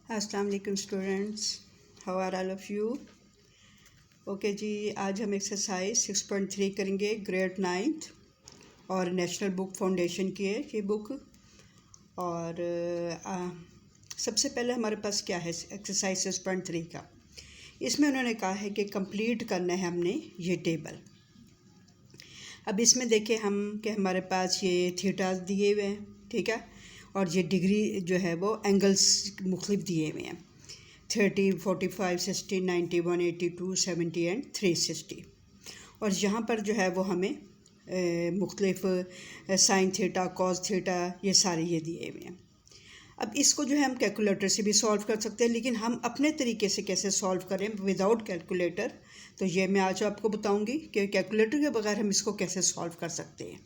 अस्सलाम वालेकुम students, how are all of you. Okay जी, आज हम एक्सरसाइज 6.3 करेंगे, ग्रेड 9th और नेशनल बुक फाउंडेशन की है ये बुक। और सबसे पहले हमारे पास क्या है एक्सरसाइज 6.3 का। इसमें उन्होंने कहा है कि कंप्लीट करना है हमने ये टेबल। अब इसमें देखें हम कि हमारे पास ये थीटास दिए हुए हैं, ठीक है, और ये डिग्री जो है वो एंगल्स मुख्तलिफ दिए हुए हैं, 30, 45, 60, 90, 182, 70 एंड 360। और यहाँ पर जो है वो हमें मुख्तलिफ साइन थीटा, कॉस थीटा, ये सारे ये दिए हुए हैं। अब इसको जो है हम कैलकुलेटर से भी सॉल्व कर सकते हैं, लेकिन हम अपने तरीके से कैसे सॉल्व करें विदाउट कैलकुलेटर, तो ये मैं आज आपको बताऊंगी कि कैलकुलेटर के बगैर हम इसको कैसे सॉल्व कर सकते हैं।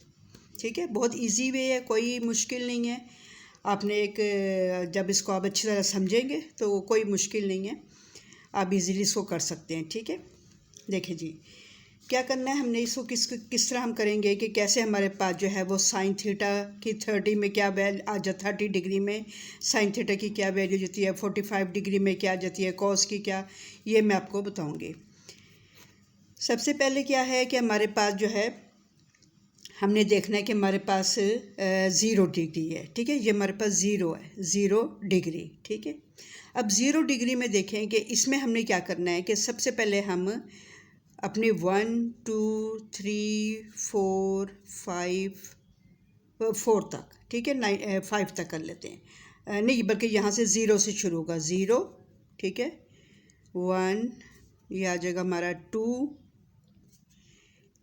ठीक है, बहुत इजी वे है, कोई मुश्किल नहीं है। आपने जब इसको आप अच्छी तरह समझेंगे तो कोई मुश्किल नहीं है, आप इजीली इसको कर सकते हैं। ठीक है, देखिए जी क्या करना है हमने इसको किस तरह हम करेंगे कि कैसे हमारे पास जो है वो साइन थीटा की 30 में क्या वैल्यू आ जाती है, 30 डिग्री में साइन थीटा की क्या वैल्यू जाती है, 45 डिग्री में क्या जाती है, कॉस की क्या, ये मैं आपको बताऊंगी। सबसे पहले क्या है कि हमारे पास जो है हमने देखना है कि हमारे पास 0 डिग्री है। ठीक है, ये हमारे पास 0 है, 0 डिग्री। ठीक है, अब 0 डिग्री में देखें कि इसमें हमने क्या करना है कि सबसे पहले हम अपने 1, 2, 3, 4, 5, 4 तक, ठीक है, 5 तक कर लेते हैं। नहीं, बल्कि यहाँ से 0 से शुरू होगा, 0, ठीक है, 1, ये आ जाएगा हमारा 2,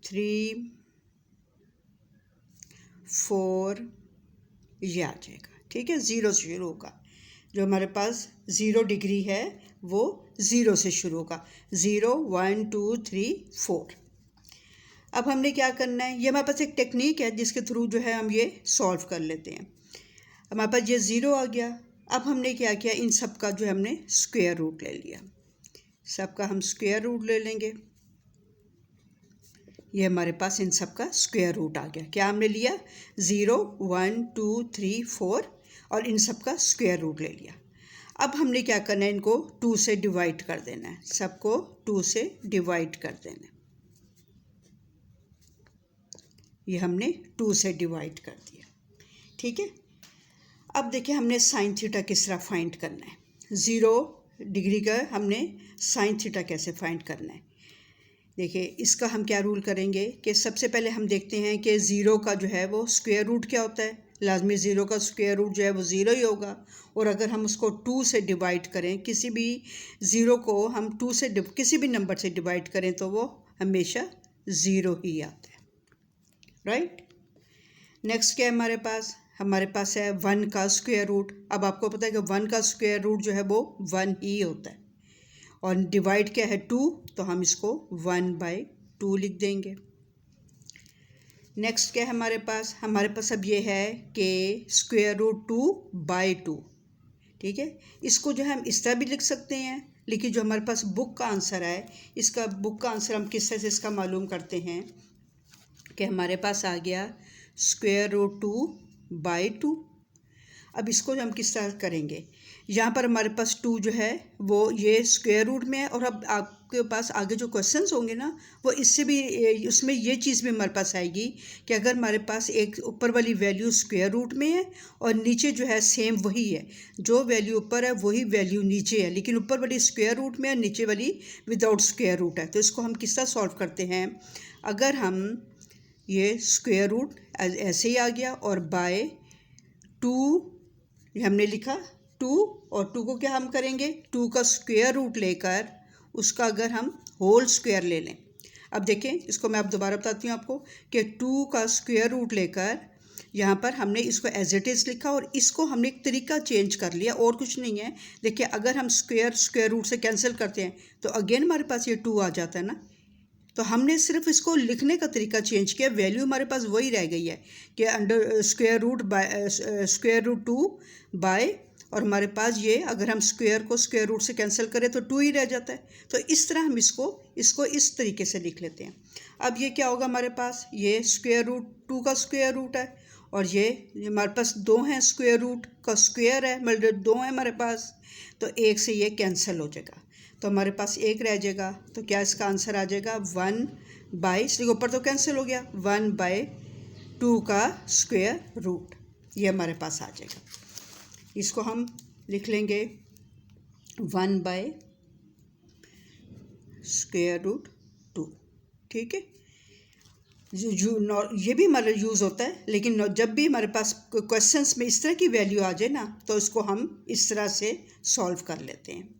3, 4, ये आ जाएगा। ठीक है, 0 से शुरू होगा। जो हमारे पास 0 डिग्री है वो 0 से शुरू होगा, 0, 1, 2, 3, 4। अब हमने क्या करना है, ये हमारे पास एक टेक्निक है जिसके थ्रू जो है हम ये सॉल्व कर लेते हैं। हमारे पास ये 0 आ गया। अब हमने क्या किया, इन सब का जो है हमने स्क्वायर रूट ले लिया, सबका हम स्क्वायर रूट ले लेंगे। ये हमारे पास इन सब का स्क्वायर रूट आ गया। क्या हमने लिया, 0, 1, 2, 3, 4 और इन सब का स्क्वायर रूट ले लिया। अब हमने क्या करना है, इनको 2 से डिवाइड कर देना है, सबको 2 से डिवाइड कर देना है। ये हमने 2 से डिवाइड कर दिया। ठीक है, अब देखिए हमने साइन थीटा किस तरह फाइंड करना है। 0 डिग्री का हमने साइन थीटा कैसे फाइंड करना है। देखिए इसका हम क्या रूल करेंगे कि सबसे पहले हम देखते हैं कि 0 का जो है वो स्क्वायर रूट क्या होता है। लाजमी 0 का स्क्वायर रूट जो है वो 0 ही होगा। और अगर हम उसको 2 से डिवाइड करें, किसी भी 0 को हम 2 से किसी भी नंबर से डिवाइड करें तो वो हमेशा 0 ही आता है। राइट, नेक्स्ट क्या है हमारे पास है 1 का स्क्वायर रूट। अब आपको पता है कि 1 का स्क्वायर रूट जो है वो 1 ही होता है, और डिवाइड क्या है 2, तो हम इसको 1/2 लिख देंगे। नेक्स्ट क्या है हमारे पास अब ये है कि स्क्वायर रूट 2/2। ठीक है, इसको जो है हम इस तरह भी लिख सकते हैं, लेकिन जो हमारे पास बुक का आंसर है, इसका बुक का आंसर हम किस तरह से इसका मालूम करते हैं कि हमारे पास आ गया स्क्वायर रूट 2/2। अब इसको हम किस तरह करेंगे, यहाँ पर हमारे पास 2 जो है वो ये स्क्वायर रूट में है। और अब आपके पास आगे जो क्वेश्चंस होंगे ना, वो इससे भी उसमें ये चीज़ भी हमारे पास आएगी कि अगर हमारे पास एक ऊपर वाली वैल्यू स्क्वायर रूट में है और नीचे जो है सेम वही है, जो वैल्यू ऊपर है वही वैल्यू नीचे है, लेकिन ऊपर वाली स्क्वायर रूट में है, नीचे वाली विदाउट स्क्वायर रूट है, तो इसको हम किस तरह सॉल्व करते हैं। अगर हम ये स्क्वायर रूट ऐसे ही आ गया और बाय 2 हमने लिखा 2, और 2 को क्या हम करेंगे, 2 का स्क्वायर रूट लेकर उसका अगर हम होल स्क्वायर ले लें। अब देखें इसको मैं अब दोबारा बताती हूँ आपको कि 2 का स्क्वायर रूट लेकर यहाँ पर हमने इसको एज इट इज़ लिखा और इसको हमने एक तरीका चेंज कर लिया, और कुछ नहीं है। देखिए अगर हम स्क्वायर रूट से कैंसिल करते हैं तो अगेन हमारे पास ये 2 आ जाता है ना, तो हमने सिर्फ इसको लिखने का तरीका चेंज किया, वैल्यू हमारे पास वही रह गई है कि अंडर स्क्वायर रूट 2/, और हमारे पास ये अगर हम स्क्वायर को स्क्वायर रूट से कैंसिल करें तो 2 ही रह जाता है। तो इस तरह हम इसको इस तरीके से लिख लेते हैं। अब ये क्या होगा हमारे पास, ये स्क्वायर रूट 2 का स्क्वायर रूट है और ये हमारे पास 2 हैं, स्क्वायर रूट का स्क्वायर है, मतलब 2 है हमारे पास, तो 1 से ये कैंसिल हो जाएगा, तो हमारे पास 1 रह जाएगा। तो क्या इसका आंसर आ जाएगा 1/, इसलिए ऊपर तो कैंसिल हो गया, 1/2 का स्क्वायर रूट, ये हमारे पास आ जाएगा। इसको हम लिख लेंगे 1/√2, ठीक है। ये भी हमारा यूज़ होता है, लेकिन जब भी हमारे पास क्वेश्चंस में इस तरह की वैल्यू आ जाए ना, तो इसको हम इस तरह से सॉल्व कर लेते हैं।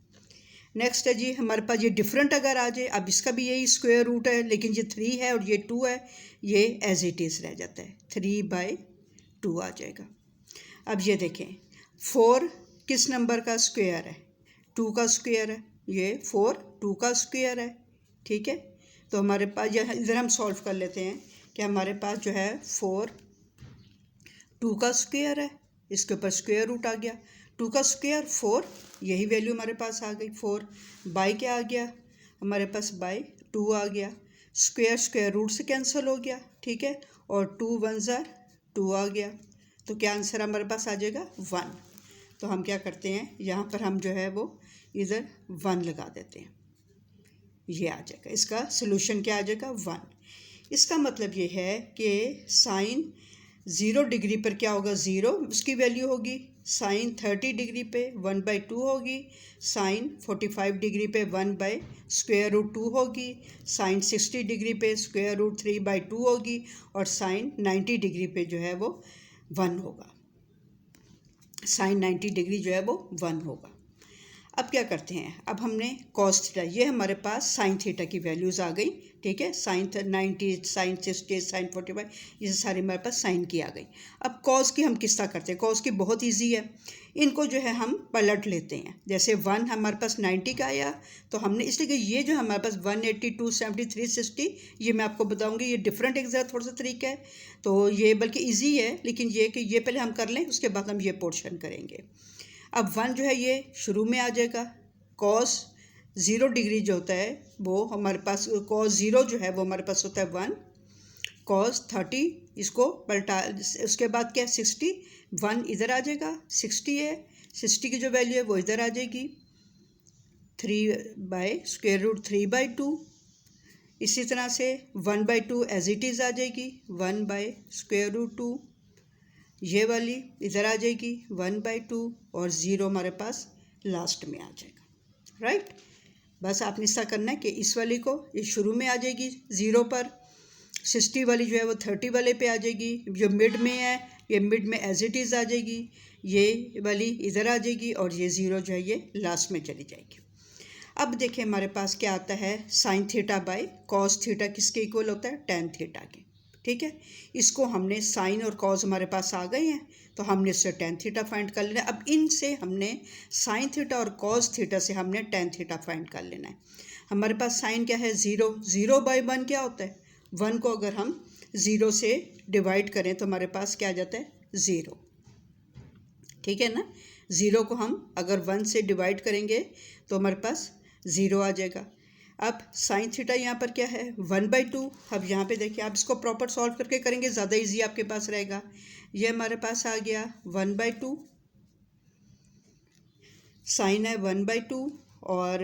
नेक्स्ट है जी, हमारे पास ये डिफरेंट अगर आ जाए, अब इसका भी यही स्क्वायर रूट है, लेकिन ये 3 है और ये 2 है, ये एज इट इज़ रह जाता है, 3/2 आ जाएगा। अब ये देखें, 4 किस नंबर का स्क्वायर है, 2 का स्क्वायर है, ये 4 2 का स्क्वायर है, ठीक है। तो हमारे पास यह इधर हम सॉल्व कर लेते हैं कि हमारे पास जो है 4 2 का स्क्वायर है, इसके ऊपर स्क्वायर रूट आ गया, 2 का स्क्वायर 4, यही वैल्यू हमारे पास आ गई 4, बाई क्या आ गया हमारे पास, बाई 2 आ गया, स्क्वायर स्क्वायर रूट से कैंसिल हो गया, ठीक है, और 2 1 ज़ा 2 आ गया, तो क्या आंसर हमारे पास आ जाएगा 1। तो हम क्या करते हैं, यहाँ पर हम जो है वो इधर 1 लगा देते हैं, ये आ जाएगा, इसका सोल्यूशन क्या आ जाएगा 1। इसका मतलब ये है कि साइन 0 डिग्री पर क्या होगा, 0 उसकी वैल्यू होगी, साइन 30 डिग्री पे 1/2 होगी, साइन 45 डिग्री पे 1/√2 होगी, साइन 60 डिग्री पे √3/2 होगी, और साइन 90 डिग्री पे जो है वो 1 होगा, साइन 90 डिग्री जो है वो 1 होगा। अब क्या करते हैं, अब हमने कॉस थीटा, ये हमारे पास साइन थीटा की वैल्यूज़ आ गई, ठीक है, साइन 90, साइन 60, साइन 45, ये सारी हमारे पास साइन की आ गई। अब कॉस की हम किस तरह करते हैं, कॉस की बहुत इजी है, इनको जो है हम पलट लेते हैं। जैसे 1 हमारे पास 90 का आया, तो हमने इसलिए कि ये जो हमारे पास 180, 270, 360, ये मैं आपको बताऊंगी, ये डिफरेंट एक ज़रा थोड़ा सा तरीका है, तो ये बल्कि ईजी है, लेकिन ये कि ये पहले हम कर लें, उसके बाद हम ये पोर्शन करेंगे। अब 1 जो है ये शुरू में आ जाएगा, कॉस 0 डिग्री जो होता है वो हमारे पास, कॉस 0 जो है वो हमारे पास होता है 1, कॉस 30 इसको पलटा, उसके बाद क्या 60, 1 इधर आ जाएगा, 60 है, 60 की जो वैल्यू है वो इधर आ जाएगी, 3/√3/2, इसी तरह से 1/2 एज इट इज़ आ जाएगी, 1/√2, ये वाली इधर आ जाएगी 1/2, और 0 हमारे पास लास्ट में आ जाएगा, राइट। बस आपने ऐसा करना है कि इस वाली को ये शुरू में आ जाएगी 0 पर, 60 वाली जो है वो 30 वाले पे आ जाएगी, जो मिड में है ये मिड में एज इट इज़ आ जाएगी, ये वाली इधर आ जाएगी, और ये 0 जो है ये लास्ट में चली जाएगी। अब देखिए हमारे पास क्या आता है, sign theta by cos theta किसके इक्वल होता है, टेन थीटा के, ठीक है। इसको हमने साइन और कॉस हमारे पास आ गए हैं, तो हमने इससे टेन थीटा फाइंड कर लेना है। अब इनसे हमने साइन थीटा और कॉस थीटा से हमने टेन थीटा फाइंड कर लेना है। हमारे पास साइन क्या है 0, 0/1 क्या होता है, 1 को अगर हम 0 से डिवाइड करें तो हमारे पास क्या आ जाता है 0, ठीक है ना। 0 को हम अगर 1 से डिवाइड करेंगे तो हमारे पास 0 आ जाएगा। अब साइन थीटा यहाँ पर क्या है 1/2, अब यहाँ पे देखिए आप इसको प्रॉपर सॉल्व करके करेंगे, ज़्यादा इजी आपके पास रहेगा। ये हमारे पास आ गया 1/2, साइन है 1/2, और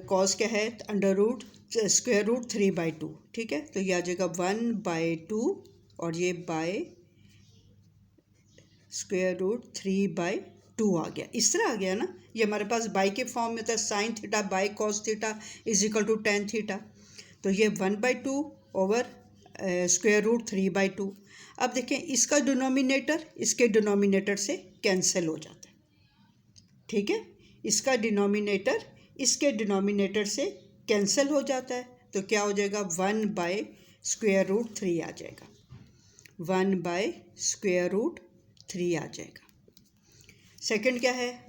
कॉस क्या है √3/2, ठीक है। तो ये आ जाएगा 1/2, और ये बाय √3/2 आ गया, इस तरह आ गया ना। ये हमारे पास बाई के फॉर्म में था, sine theta by cos theta is equal to tan theta, तो ये 1/2 ओवर √3/2। अब देखें इसका डिनोमिनेटर इसके डिनोमिनेटर से कैंसिल हो जाता है, ठीक है, इसका डिनोमिनेटर इसके डिनोमिनेटर से कैंसिल हो जाता है, तो क्या हो जाएगा 1/√3 आ जाएगा, 1/√3 आ जाएगा। सेकंड क्या है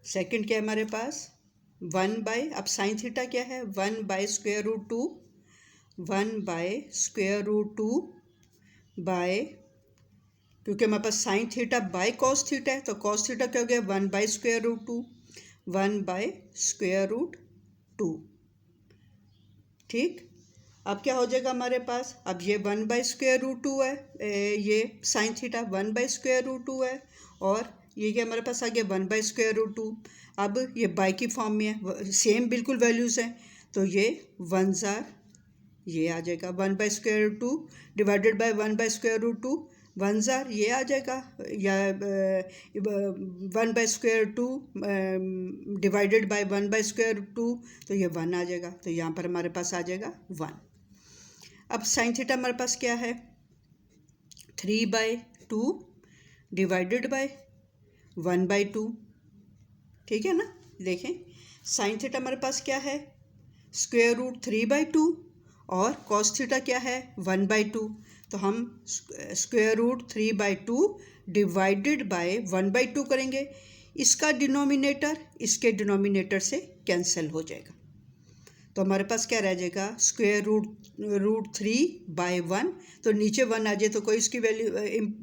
सेकंड क्या है हमारे पास 1/, अब साइन थीटा क्या है 1/√2, 1/√2 बाय, क्योंकि हमारे पास sine theta by cos theta है, तो कॉस थीटा क्या हो गया 1/√2, 1/√2, ठीक। अब क्या हो जाएगा हमारे पास, अब ये 1/√2 है, ये साइन थीटा 1/√2 है, और ये क्या हमारे पास आ गया 1/√2। अब ये बाई की फॉर्म में है, सेम बिल्कुल वैल्यूज़ हैं, तो ये 1 ज़ार ये आ जाएगा 1/√2 डिवाइडेड बाय 1/√2, 1 ज़ार ये आ जाएगा, या 1/√2 डिवाइडेड बाय 1/√2, तो ये 1 आ जाएगा, तो यहाँ पर हमारे पास आ जाएगा 1। अब साइन थीटा हमारे पास क्या है, 3/2 डिवाइडेड बाय 1/2, ठीक है ना। देखें साइन थीटा हमारे पास क्या है, √3/2, और कॉस थीटा क्या है 1/2, तो हम √3/2 डिवाइडेड बाय 1/2 करेंगे, इसका डिनोमिनेटर इसके डिनोमिनेटर से कैंसिल हो जाएगा, तो हमारे पास क्या रह जाएगा, √3/1, तो नीचे 1 आ जाए तो कोई इसकी वैल्यू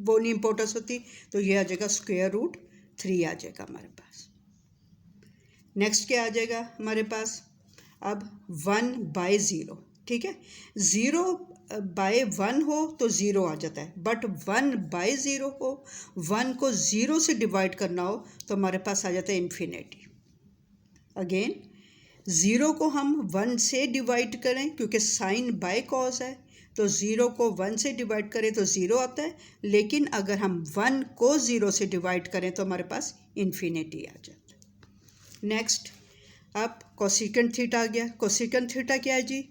वो नहीं इम्पोर्टेंस होती, तो ये आ जाएगा √3 आ जाएगा हमारे पास। नेक्स्ट क्या आ जाएगा हमारे पास, अब 1/0, ठीक है, 0/1 हो तो 0 आ जाता है, बट 1/0 हो, 1 को 0 से डिवाइड करना हो तो हमारे पास आ जाता है इन्फिनिटी। अगेन 0 को हम 1 से डिवाइड करें, क्योंकि साइन बाय कॉस है, तो 0 को 1 से डिवाइड करें तो 0 आता है, लेकिन अगर हम 1 को 0 से डिवाइड करें तो हमारे पास इन्फिनिटी आ जाता है। नेक्स्ट अब कोसेकेंट थीटा आ गया, कोसेकेंट थीटा क्या है जी,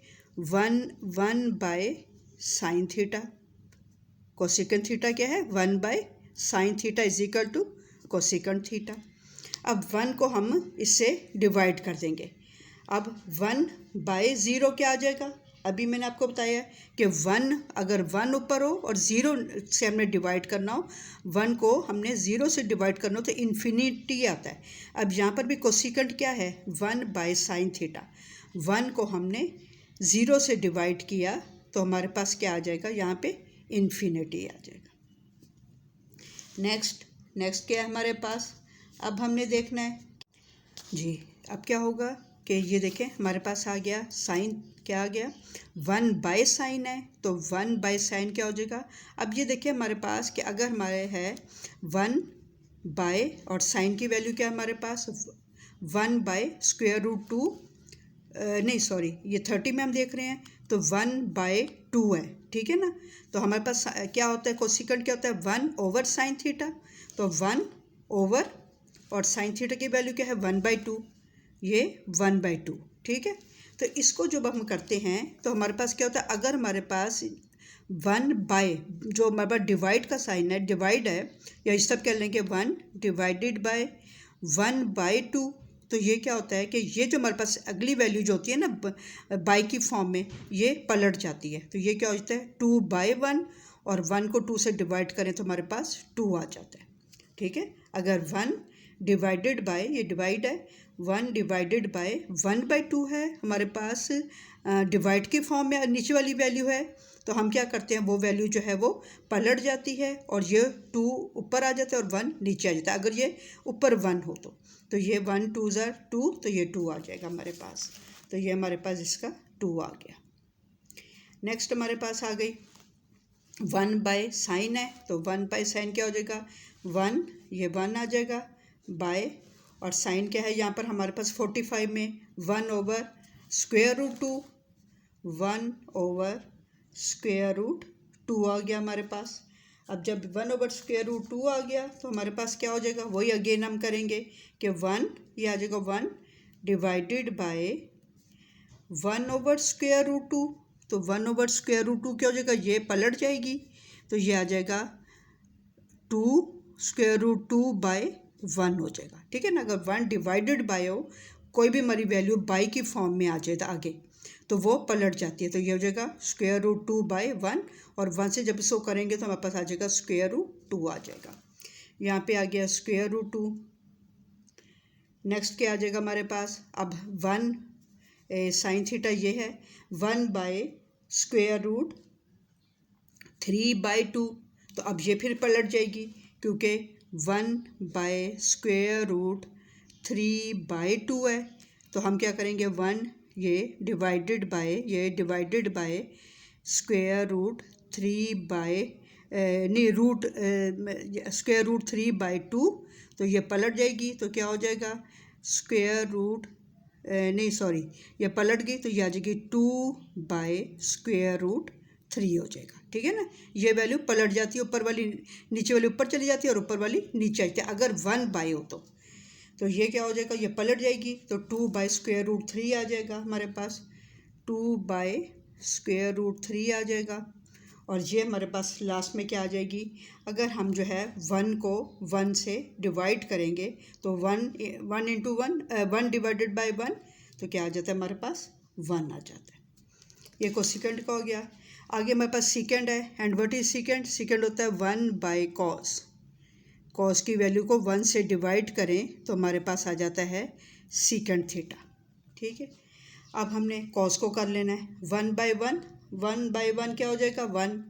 1/sin थीटा, कोसेकेंट थीटा क्या है 1/sin theta is equal to cosecant theta. अब 1 को हम इससे डिवाइड कर देंगे, अब 1/0 क्या आ जाएगा, अभी मैंने आपको बताया कि 1 अगर 1 ऊपर हो और 0 से हमने डिवाइड करना हो, 1 को हमने 0 से डिवाइड करना हो तो इन्फिनिटी आता है। अब यहाँ पर भी कोसेकेंट क्या है 1/sin थीटा, 1 को हमने 0 से डिवाइड किया तो हमारे पास क्या आ जाएगा, यहाँ पे इन्फिनिटी आ जाएगा। नेक्स्ट क्या है हमारे पास, अब हमने देखना है जी, अब क्या होगा कि ये देखें हमारे पास आ गया साइन, क्या आ गया 1/sin है, तो 1/sin क्या हो जाएगा। अब ये देखिए हमारे पास कि अगर हमारे है 1 और साइन की वैल्यू क्या है हमारे पास 1/√2, नहीं सॉरी ये 30 में हम देख रहे हैं, तो 1/2 है, ठीक है ना। तो हमारे पास क्या होता है, कोसेकेंट क्या होता है 1/sin थीटा, तो 1 और साइन थीटा की वैल्यू क्या है 1/2, ये 1/2, ठीक है। तो इसको जब हम करते हैं तो हमारे पास क्या होता है, अगर हमारे पास 1 जो हमारे पास डिवाइड का साइन है, डिवाइड है, या इस सब कह लेंगे 1 डिवाइडेड बाय 1/2, तो ये क्या होता है कि ये जो हमारे पास अगली वैल्यू जो होती है ना बाई की फॉर्म में, ये पलट जाती है, तो ये क्या होता है 2/1, और 1 को 2 से डिवाइड करें तो हमारे पास 2 आ जाता है, ठीक है। अगर 1 डिवाइडेड बाय, ये डिवाइड है, 1 डिवाइडेड बाय 1/2 है हमारे पास, डिवाइड की फॉर्म में नीचे वाली वैल्यू है, तो हम क्या करते हैं वो वैल्यू जो है वो पलट जाती है, और ये 2 ऊपर आ जाता है और 1 नीचे आ जाता है, अगर ये ऊपर 1 हो तो ये 1 2 ज़ार 2, तो ये 2 आ जाएगा हमारे पास, तो ये हमारे पास इसका 2 आ गया। नेक्स्ट हमारे पास आ गई 1/sin है, तो 1/sin क्या हो जाएगा 1, ये 1 आ जाएगा बाय, और साइन क्या है यहाँ पर हमारे पास 45 में 1/√2, 1/√2 आ गया हमारे पास। अब जब 1/√2 आ गया तो हमारे पास क्या हो जाएगा, वही अगेन हम करेंगे कि 1 ये आ जाएगा 1 डिवाइडेड बाय 1/√2, तो 1/√2 क्या हो जाएगा, ये पलट जाएगी, तो ये आ जाएगा 2√2/1 हो जाएगा, ठीक है ना। अगर 1 डिवाइडेड बाय हो, कोई भी हमारी वैल्यू बाई की फॉर्म में आ जाए तो आगे, तो वो पलट जाती है, तो ये हो जाएगा √2/1, और 1 से जब इसको करेंगे तो हमारे पास आ जाएगा √2 आ जाएगा, यहाँ पे आ गया √2। नेक्स्ट क्या आ जाएगा हमारे पास, अब 1 साइन थीटा ये है 1/√3/2, तो अब ये फिर पलट जाएगी, क्योंकि 1/√3/2 है, तो हम क्या करेंगे 1 ये divided by square root 3 by नहीं रूट स्क्वायर रूट 3/2, तो ये पलट जाएगी तो क्या हो जाएगा स्क्वायर रूट नहीं सॉरी ये पलट गई तो ये आ जाएगी 2/√3 हो जाएगा। ठीक है ना, ये वैल्यू पलट जाती है, ऊपर वाली नीचे वाली ऊपर चली जाती है और ऊपर वाली नीचे आती है अगर 1/, हो तो ये क्या हो जाएगा, ये पलट जाएगी तो 2/√3 आ जाएगा हमारे पास, 2/√3 आ जाएगा। और ये हमारे पास लास्ट में क्या आ जाएगी, अगर हम जो है 1 को 1 से डिवाइड करेंगे तो 1 इंटू 1 डिवाइडेड बाय 1 तो क्या आ जाता है हमारे पास 1 आ जाता है। ये कोसेकेंड का हो गया। आगे हमारे पास सेकेंड है, and what is second, second होता है 1/cos। कॉस की वैल्यू को 1 से डिवाइड करें तो हमारे पास आ जाता है सेकेंड थीटा। ठीक है, अब हमने कॉस को कर लेना है 1/1 क्या हो जाएगा 1,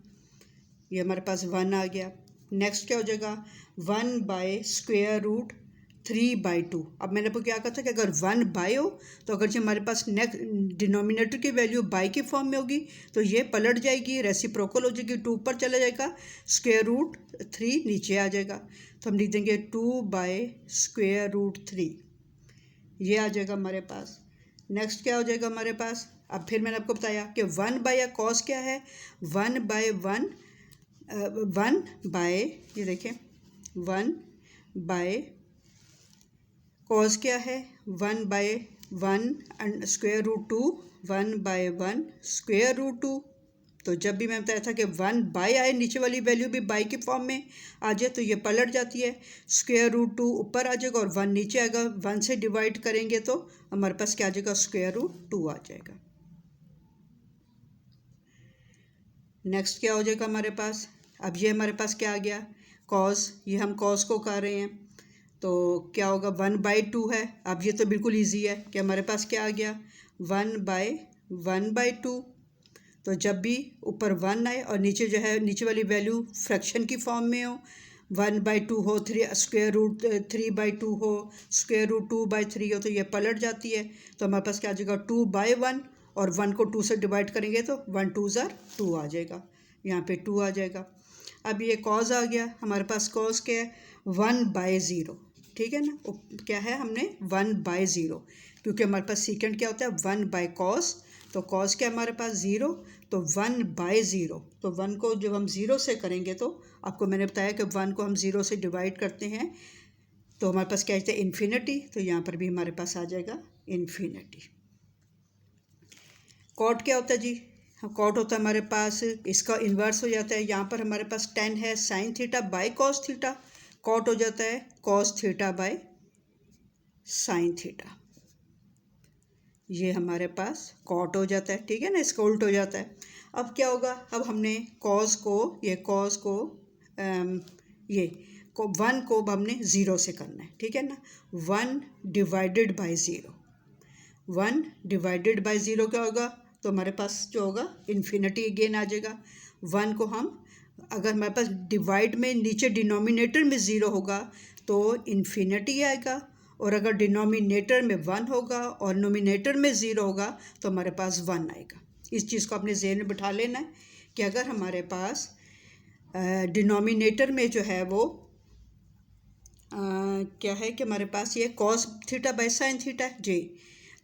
ये हमारे पास 1 आ गया। नेक्स्ट क्या हो जाएगा 1/√3/2। अब मैंने आपको क्या कहा था कि अगर 1/, हो तो अगर जो हमारे पास नेक्स्ट डिनोमिनेटर की वैल्यू बाई के फॉर्म में होगी तो ये पलट जाएगी, रेसिप्रोकल हो जाएगी, 2 ऊपर चला जाएगा, √3 नीचे आ जाएगा, तो हम लिख देंगे 2/√3, ये आ जाएगा हमारे पास। नेक्स्ट क्या हो जाएगा हमारे पास, अब फिर मैंने आपको बताया कि 1/, या कॉस क्या है 1/1 ये देखें 1/, कॉस क्या है 1/1 √2, 1/1 √2। तो जब भी मैं बताया था कि 1/, आए नीचे वाली वैल्यू भी बाई के फॉर्म में आ जाए तो ये पलट जाती है, √2 ऊपर आ जाएगा और 1 नीचे आएगा, 1 से डिवाइड करेंगे तो हमारे पास क्या आ जाएगा √2 आ जाएगा। नेक्स्ट क्या हो जाएगा हमारे पास, अब ये हमारे पास क्या आ गया कॉस, ये हम कॉस को कर रहे हैं तो क्या होगा 1/2 है। अब ये तो बिल्कुल इजी है कि हमारे पास क्या आ गया 1/1/2, तो जब भी ऊपर 1 आए और नीचे जो है नीचे वाली वैल्यू फ्रैक्शन की फॉर्म में हो, 1/2 हो, √3/2 हो, √2/3 हो तो ये पलट जाती है, तो हमारे पास क्या आ जाएगा 2/1, और 1 को 2 से डिवाइड करेंगे तो 1 2 2 आ जाएगा, यहाँ पे 2 आ जाएगा। अब ये कॉस आ गया, हमारे पास कॉस क्या है 1/0। ठीक है ना, क्या है हमने 1/0, क्योंकि हमारे पास सेकेंड क्या होता है 1/cos, तो कॉस क्या हमारे पास 0, तो 1/0, तो 1 को जब हम 0 से करेंगे तो आपको मैंने बताया कि 1 को हम 0 से डिवाइड करते हैं तो हमारे पास क्या आता है इन्फिनिटी, तो यहाँ पर भी हमारे पास आ जाएगा इन्फिनिटी। कॉट क्या होता है जी, कॉट होता है हमारे पास इसका इन्वर्स हो जाता है, यहाँ पर हमारे पास 10 है sin θ/cos θ, कॉट हो जाता है cos θ/sin θ, ये हमारे पास कॉट हो जाता है। ठीक है ना, इसका उल्ट हो जाता है। अब क्या होगा, अब हमने कॉस को 1 को अब हमने 0 से करना है। ठीक है ना, 1 डिवाइडेड बाय 0, 1 डिवाइडेड बाय 0 क्या होगा, तो हमारे पास जो होगा इन्फिनिटी अगेन आ जाएगा। 1 को हम अगर हमारे पास डिवाइड में नीचे डिनोमिनेटर में 0 होगा तो इन्फिनिटी आएगा, और अगर डिनोमिनेटर में 1 होगा और नोमिनेटर में 0 होगा तो हमारे पास 1 आएगा। इस चीज़ को अपने ज़हन में बिठा लेना है कि अगर हमारे पास डिनोमिनेटर में जो है वो क्या है कि हमारे पास ये cos θ/sin θ है जी,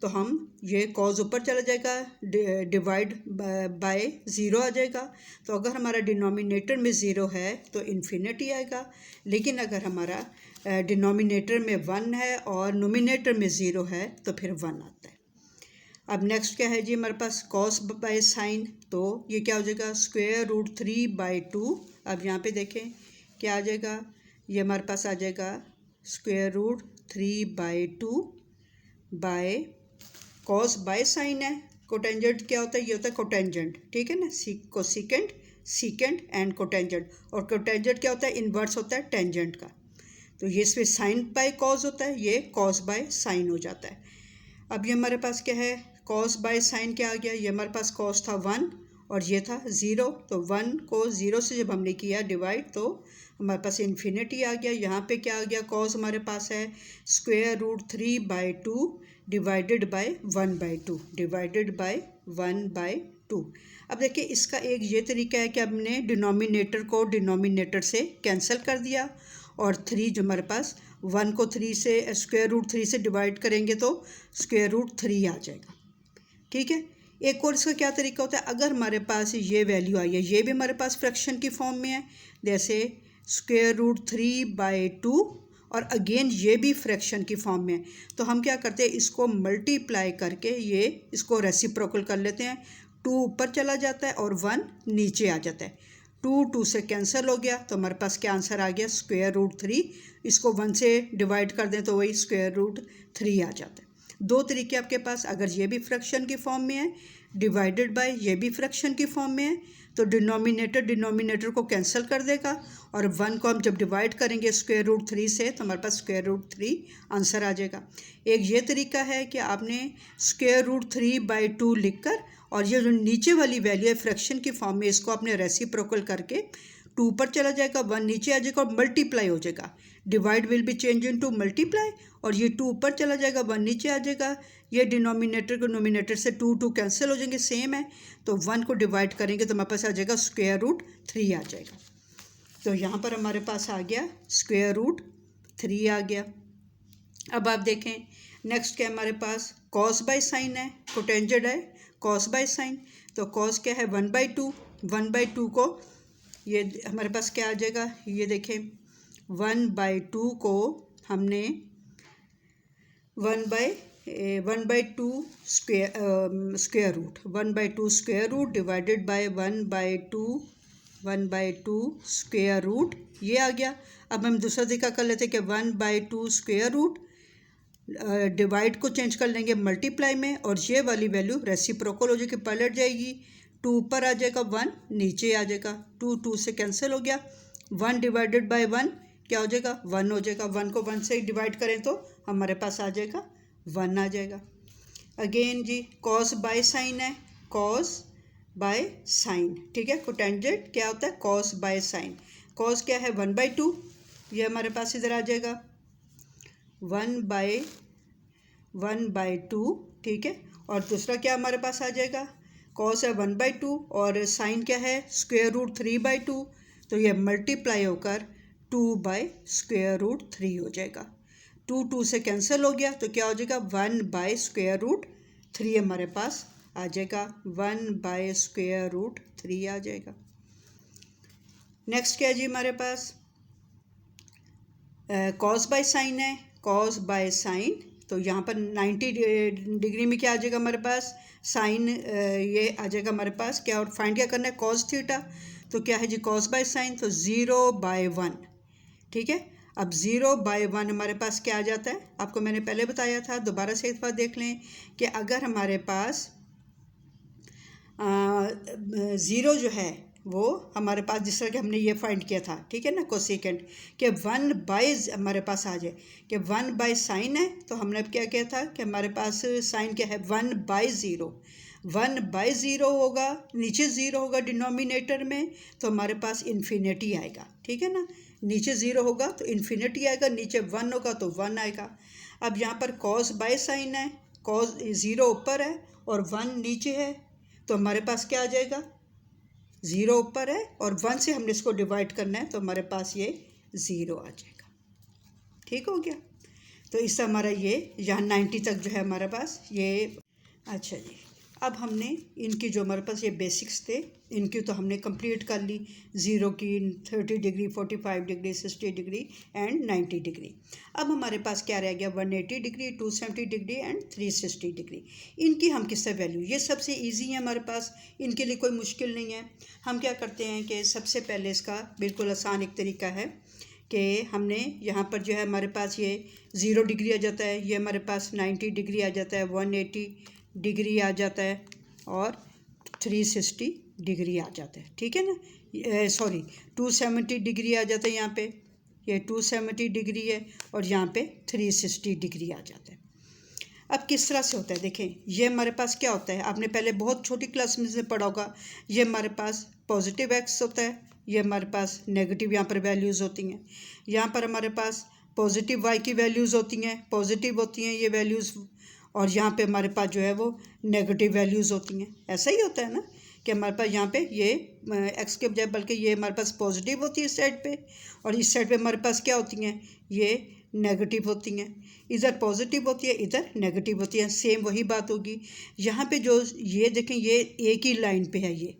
तो हम ये कॉज ऊपर चला जाएगा, डिवाइड बाय 0 आ जाएगा, तो अगर हमारा डिनोमिनेटर में 0 है तो इन्फिनिटी आएगा, लेकिन अगर हमारा डिनोमिनेटर में 1 है और नोमिनेटर में 0 है तो फिर 1 आता है। अब नेक्स्ट क्या है जी हमारे पास कॉस बाय साइन, तो ये क्या हो जाएगा √3/2। अब यहाँ पे देखें क्या आ जाएगा, ये हमारे पास आ जाएगा √3/2 बाय कॉस बाय साइन है, कोटेंजेंट क्या होता है, ये होता है कोटेंजेंट। ठीक है ना, कोसेकेंट, सीकेंट एंड कोटेंजेंट, और कोटेंजेंट क्या होता है इन्वर्स होता है टेंजेंट का, तो ये इसमें साइन बाय कॉस होता है, ये कॉस बाय साइन हो जाता है। अब ये हमारे पास क्या है कॉस बाय साइन क्या आ गया, ये हमारे पास कॉस था 1 और ये था 0, तो 1 को 0 से जब हमने किया डिवाइड तो हमारे पास इन्फिनिटी आ गया। यहाँ पे क्या आ गया, कॉस हमारे पास है √3/2 डिवाइडेड बाय 1/2 डिवाइडेड बाय 1/2। अब देखिए इसका एक ये तरीका है कि हमने डिनोमिनेटर को डिनोमिनेटर से कैंसिल कर दिया और 3 जो हमारे पास 1 को 3 से √3 से डिवाइड करेंगे तो √3 आ जाएगा। ठीक है। एक और इसका क्या तरीका होता है, अगर हमारे पास ये वैल्यू आई है, ये भी हमारे पास फ्रैक्शन की फॉर्म में है, जैसे √3/2 और अगेन ये भी फ्रैक्शन की फॉर्म में है, तो हम क्या करते हैं, इसको मल्टीप्लाई करके ये इसको रेसिप्रोकल कर लेते हैं। 2 ऊपर चला जाता है और 1 नीचे आ जाता है। 2 से कैंसिल हो गया तो हमारे पास क्या आंसर आ गया, √3। इसको 1 से डिवाइड कर दें तो वही √3 आ जाता है। 2 तरीके आपके पास, अगर ये भी फ्रैक्शन की फॉर्म में है डिवाइडेड बाय ये भी फ्रैक्शन की फॉर्म में है, तो डिनोमिनेटर को कैंसिल कर देगा और 1 को हम जब डिवाइड करेंगे √3 से तो हमारे पास √3 आंसर आ जाएगा। एक ये तरीका है कि आपने √3/2 लिखकर और ये जो नीचे वाली वैल्यू है फ्रैक्शन की फॉर्म में, इसको आपने रेसिप्रोकल करके 2 ऊपर चला जाएगा, 1 नीचे आ जाएगा और मल्टीप्लाई हो जाएगा। Divide will be change in to multiply और ये 2 ऊपर चला जाएगा, 1 नीचे आ जाएगा। ये डिनोमिनेटर को नोमिनेटर से 2 कैंसिल हो जाएंगे, सेम है, तो 1 को डिवाइड करेंगे तो हमारे पास आ जाएगा √3 आ जाएगा। तो यहाँ पर हमारे पास आ गया √3 आ गया। अब आप देखें नेक्स्ट क्या हमारे पास कॉस बाय साइन है, कोटेंजेंट है कॉस बाय साइन, तो कॉस क्या है 1/2। 1/2 को ये हमारे पास क्या आ जाएगा, ये देखें 1/2 को हमने 1/2 square root divided by 1/2 square root, ये आ गया। अब हम दूसरा तरीका कर लेते हैं कि 1/2 स्क्वायर रूट डिवाइड को चेंज कर लेंगे मल्टीप्लाई में और ये वाली वैल्यू रेसिप्रोकल हो जाएगी, पलट जाएगी। 2 ऊपर आ जाएगा, 1 नीचे आ जाएगा। 2 से कैंसिल हो गया। 1 डिवाइडेड बाय 1 क्या हो जाएगा, 1 हो जाएगा। 1 को 1 से डिवाइड करें तो हमारे पास आ जाएगा 1 आ जाएगा। अगेन जी कॉस बाय साइन है, कॉस बाय साइन, ठीक है। कोटेंजेंट क्या होता है, कॉस बाय साइन। कॉस क्या है 1/2, ये हमारे पास इधर आ जाएगा 1/2, ठीक है। और दूसरा क्या हमारे पास आ जाएगा, कॉस है 1/2 और साइन क्या है √3/2, तो ये मल्टीप्लाई होकर 2/√3 हो जाएगा। 2 से कैंसिल हो गया तो क्या हो जाएगा 1/√3 हमारे पास आ जाएगा, 1/√3 आ जाएगा। नेक्स्ट क्या है जी हमारे पास कॉस बाय साइन है, कॉस बाय साइन, तो यहाँ पर 90 डिग्री में क्या आ जाएगा हमारे पास साइन, ये आ जाएगा हमारे पास क्या, और फाइंड क्या करना है कॉस थीटा, तो क्या है जी कॉस बाय साइन, तो 0/1, ठीक है। अब 0/1 हमारे पास क्या आ जाता है, आपको मैंने पहले बताया था, दोबारा से एक बार देख लें कि अगर हमारे पास 0 जो है वो हमारे पास जिस तरह कि हमने ये फाइंड किया था, ठीक है ना, कोसेकेंट कि 1/ हमारे पास आ जाए कि 1/ साइन है, तो हमने अब क्या किया था कि हमारे पास साइन क्या है 1/0। 1/0 होगा, नीचे 0 होगा डिनोमिनेटर में, तो हमारे पास इन्फिनिटी आएगा, ठीक है ना। नीचे 0 होगा तो इन्फिनिटी आएगा, नीचे 1 होगा तो 1 आएगा। अब यहाँ पर कॉस बाय साइन है, कॉस 0 ऊपर है और 1 नीचे है, तो हमारे पास क्या आ जाएगा 0 ऊपर है और 1 से हमने इसको डिवाइड करना है, तो हमारे पास ये 0 आ जाएगा। ठीक हो गया। तो इससे हमारा ये यहाँ 90 तक जो है हमारे पास ये। अच्छा जी, अब हमने इनकी जो हमारे पास ये बेसिक्स थे इनकी तो हमने कंप्लीट कर ली, 0 की, 30 degree, 45 degree, 60 degree and 90 degree. अब हमारे पास क्या रह गया 180 डिग्री, 270 डिग्री एंड 360 डिग्री। इनकी हम किससे वैल्यू, ये सबसे इजी है हमारे पास, इनके लिए कोई मुश्किल नहीं है। हम क्या करते हैं कि सबसे पहले इसका बिल्कुल आसान एक तरीका है कि हमने यहाँ पर जो है हमारे पास ये 0 डिग्री आ जाता है, ये हमारे पास 90 डिग्री आ जाता है, 180 डिग्री आ जाता है और 360 डिग्री आ जाता है, ठीक है ना। सॉरी 270 डिग्री आ जाता है, यहाँ पे ये 270 डिग्री है और यहाँ पे 360 डिग्री आ जाता है। अब किस तरह से होता है देखें, ये हमारे पास क्या होता है, आपने पहले बहुत छोटी क्लास में से पढ़ा होगा, ये हमारे पास पॉजिटिव एक्स होता है, ये हमारे पास नेगेटिव यहाँ पर वैल्यूज़ होती हैं। यहाँ पर हमारे पास पॉजिटिव y की वैल्यूज़ होती हैं, पॉजिटिव होती हैं ये वैल्यूज़, और यहाँ पे हमारे पास जो है वो नेगेटिव वैल्यूज़ होती हैं। ऐसा ही होता है ना कि हमारे पास यहाँ पे ये x के बजाय बल्कि ये हमारे पास पॉजिटिव होती है इस साइड पे, और इस साइड पे हमारे पास क्या होती हैं, ये नेगेटिव होती हैं। इधर पॉजिटिव होती है, इधर नेगेटिव होती है। सेम वही बात होगी यहाँ पे। जो ये देखें, ये एक ही लाइन पे है, ये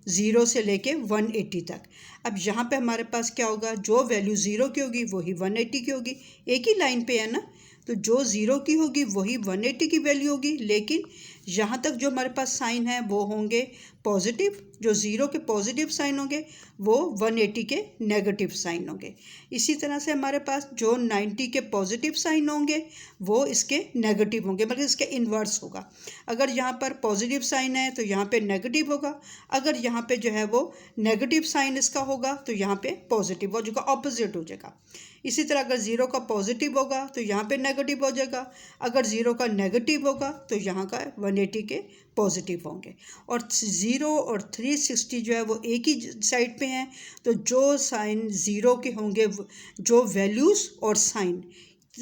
0 से लेके 180 तक। अब यहाँ पे हमारे पास क्या होगा, जो वैल्यू 0 की होगी वही 180 की होगी, एक ही लाइन पे है ना। तो जो 0 की होगी वही 180 की वैल्यू होगी, लेकिन यहाँ तक जो हमारे पास साइन है वो होंगे पॉजिटिव। जो 0 के पॉजिटिव साइन होंगे वो 180 के नेगेटिव साइन होंगे। इसी तरह से हमारे पास जो 90 के पॉजिटिव साइन होंगे वो इसके नेगेटिव होंगे, मतलब इसके इन्वर्स होगा। अगर यहाँ पर पॉजिटिव साइन है तो यहाँ पे नेगेटिव होगा, अगर यहाँ पे जो है वो नेगेटिव साइन इसका होगा तो यहाँ पे पॉजिटिव हो जाएगा, ऑपोजिट हो जाएगा। इसी तरह अगर 0 का पॉजिटिव होगा तो यहाँ पे नेगेटिव हो जाएगा, अगर 0 का नेगेटिव होगा तो यहाँ का 180 के पॉजिटिव होंगे। और 0 और 360 जो है वो एक ही साइड पे हैं, तो जो साइन 0 के होंगे, जो वैल्यूज़ और साइन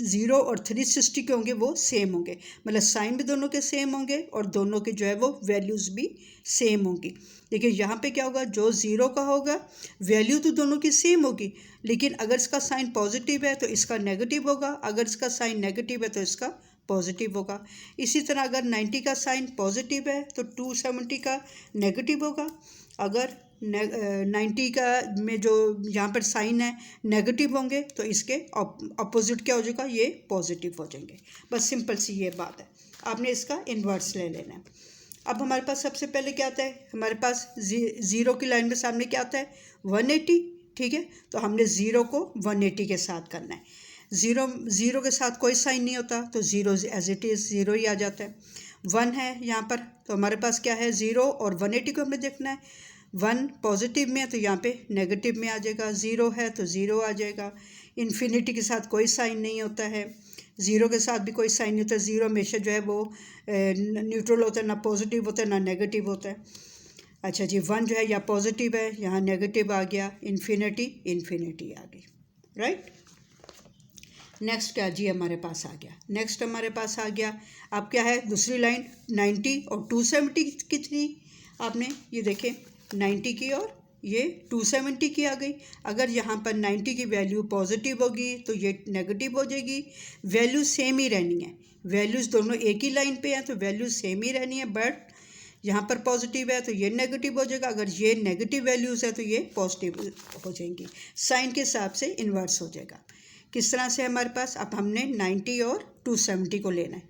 0 और 360 के होंगे वो सेम होंगे, मतलब साइन भी दोनों के सेम होंगे और दोनों के जो है वो वैल्यूज़ भी सेम होंगी। देखिए यहाँ पे क्या होगा, जो 0 का होगा वैल्यू तो दोनों की सेम होगी, लेकिन अगर इसका साइन पॉजिटिव है तो इसका नेगेटिव होगा, अगर इसका साइन नेगेटिव है तो इसका पॉजिटिव होगा। इसी तरह अगर 90 का साइन पॉजिटिव है तो 270 का नेगेटिव होगा, अगर 90 का में जो यहाँ पर साइन है नेगेटिव होंगे तो इसके अपोजिट क्या हो जाएगा, ये पॉजिटिव हो जाएंगे। बस सिंपल सी ये बात है, आपने इसका इन्वर्स ले लेना है। अब हमारे पास सबसे पहले क्या आता है, हमारे पास 0 की लाइन में सामने क्या आता है, 180, ठीक है। तो हमने 0 को 180 के साथ करना है। 0 के साथ कोई साइन नहीं होता तो 0 एज इट इज़ 0 ही आ जाता है। 1 है यहाँ पर, तो हमारे पास क्या है, 0 और 180 को हमें देखना है। 1 पॉजिटिव में है तो यहाँ पे नेगेटिव में आ जाएगा, 0 है तो 0 आ जाएगा। इन्फिनिटी के साथ कोई साइन नहीं होता है, 0 के साथ भी कोई साइन नहीं होता। 0 हमेशा जो है वो न्यूट्रल होता है, ना पॉजिटिव होता है ना नेगेटिव होता है। अच्छा जी, 1 जो है या पॉजिटिव है, यहाँ नेगेटिव आ गया, इन्फिनिटी इन्फिनिटी आ गई, राइट। नेक्स्ट क्या जी हमारे पास आ गया, नेक्स्ट हमारे पास आ गया अब क्या है, दूसरी लाइन 90 और 270 कितनी, आपने ये देखें 90 की और ये 270 की आ गई। अगर यहाँ पर 90 की वैल्यू पॉजिटिव होगी तो ये नेगेटिव हो जाएगी, वैल्यू सेम ही रहनी है, वैल्यूज़ दोनों एक ही लाइन पे हैं तो वैल्यू सेम ही रहनी है। बट यहाँ पर पॉजिटिव है तो ये नेगेटिव हो जाएगा, अगर ये नेगेटिव वैल्यूज़ है तो ये पॉजिटिव हो जाएंगी, साइन के हिसाब से इन्वर्स हो जाएगा। किस तरह से हमारे पास, अब हमने 90 और 270 को लेना है।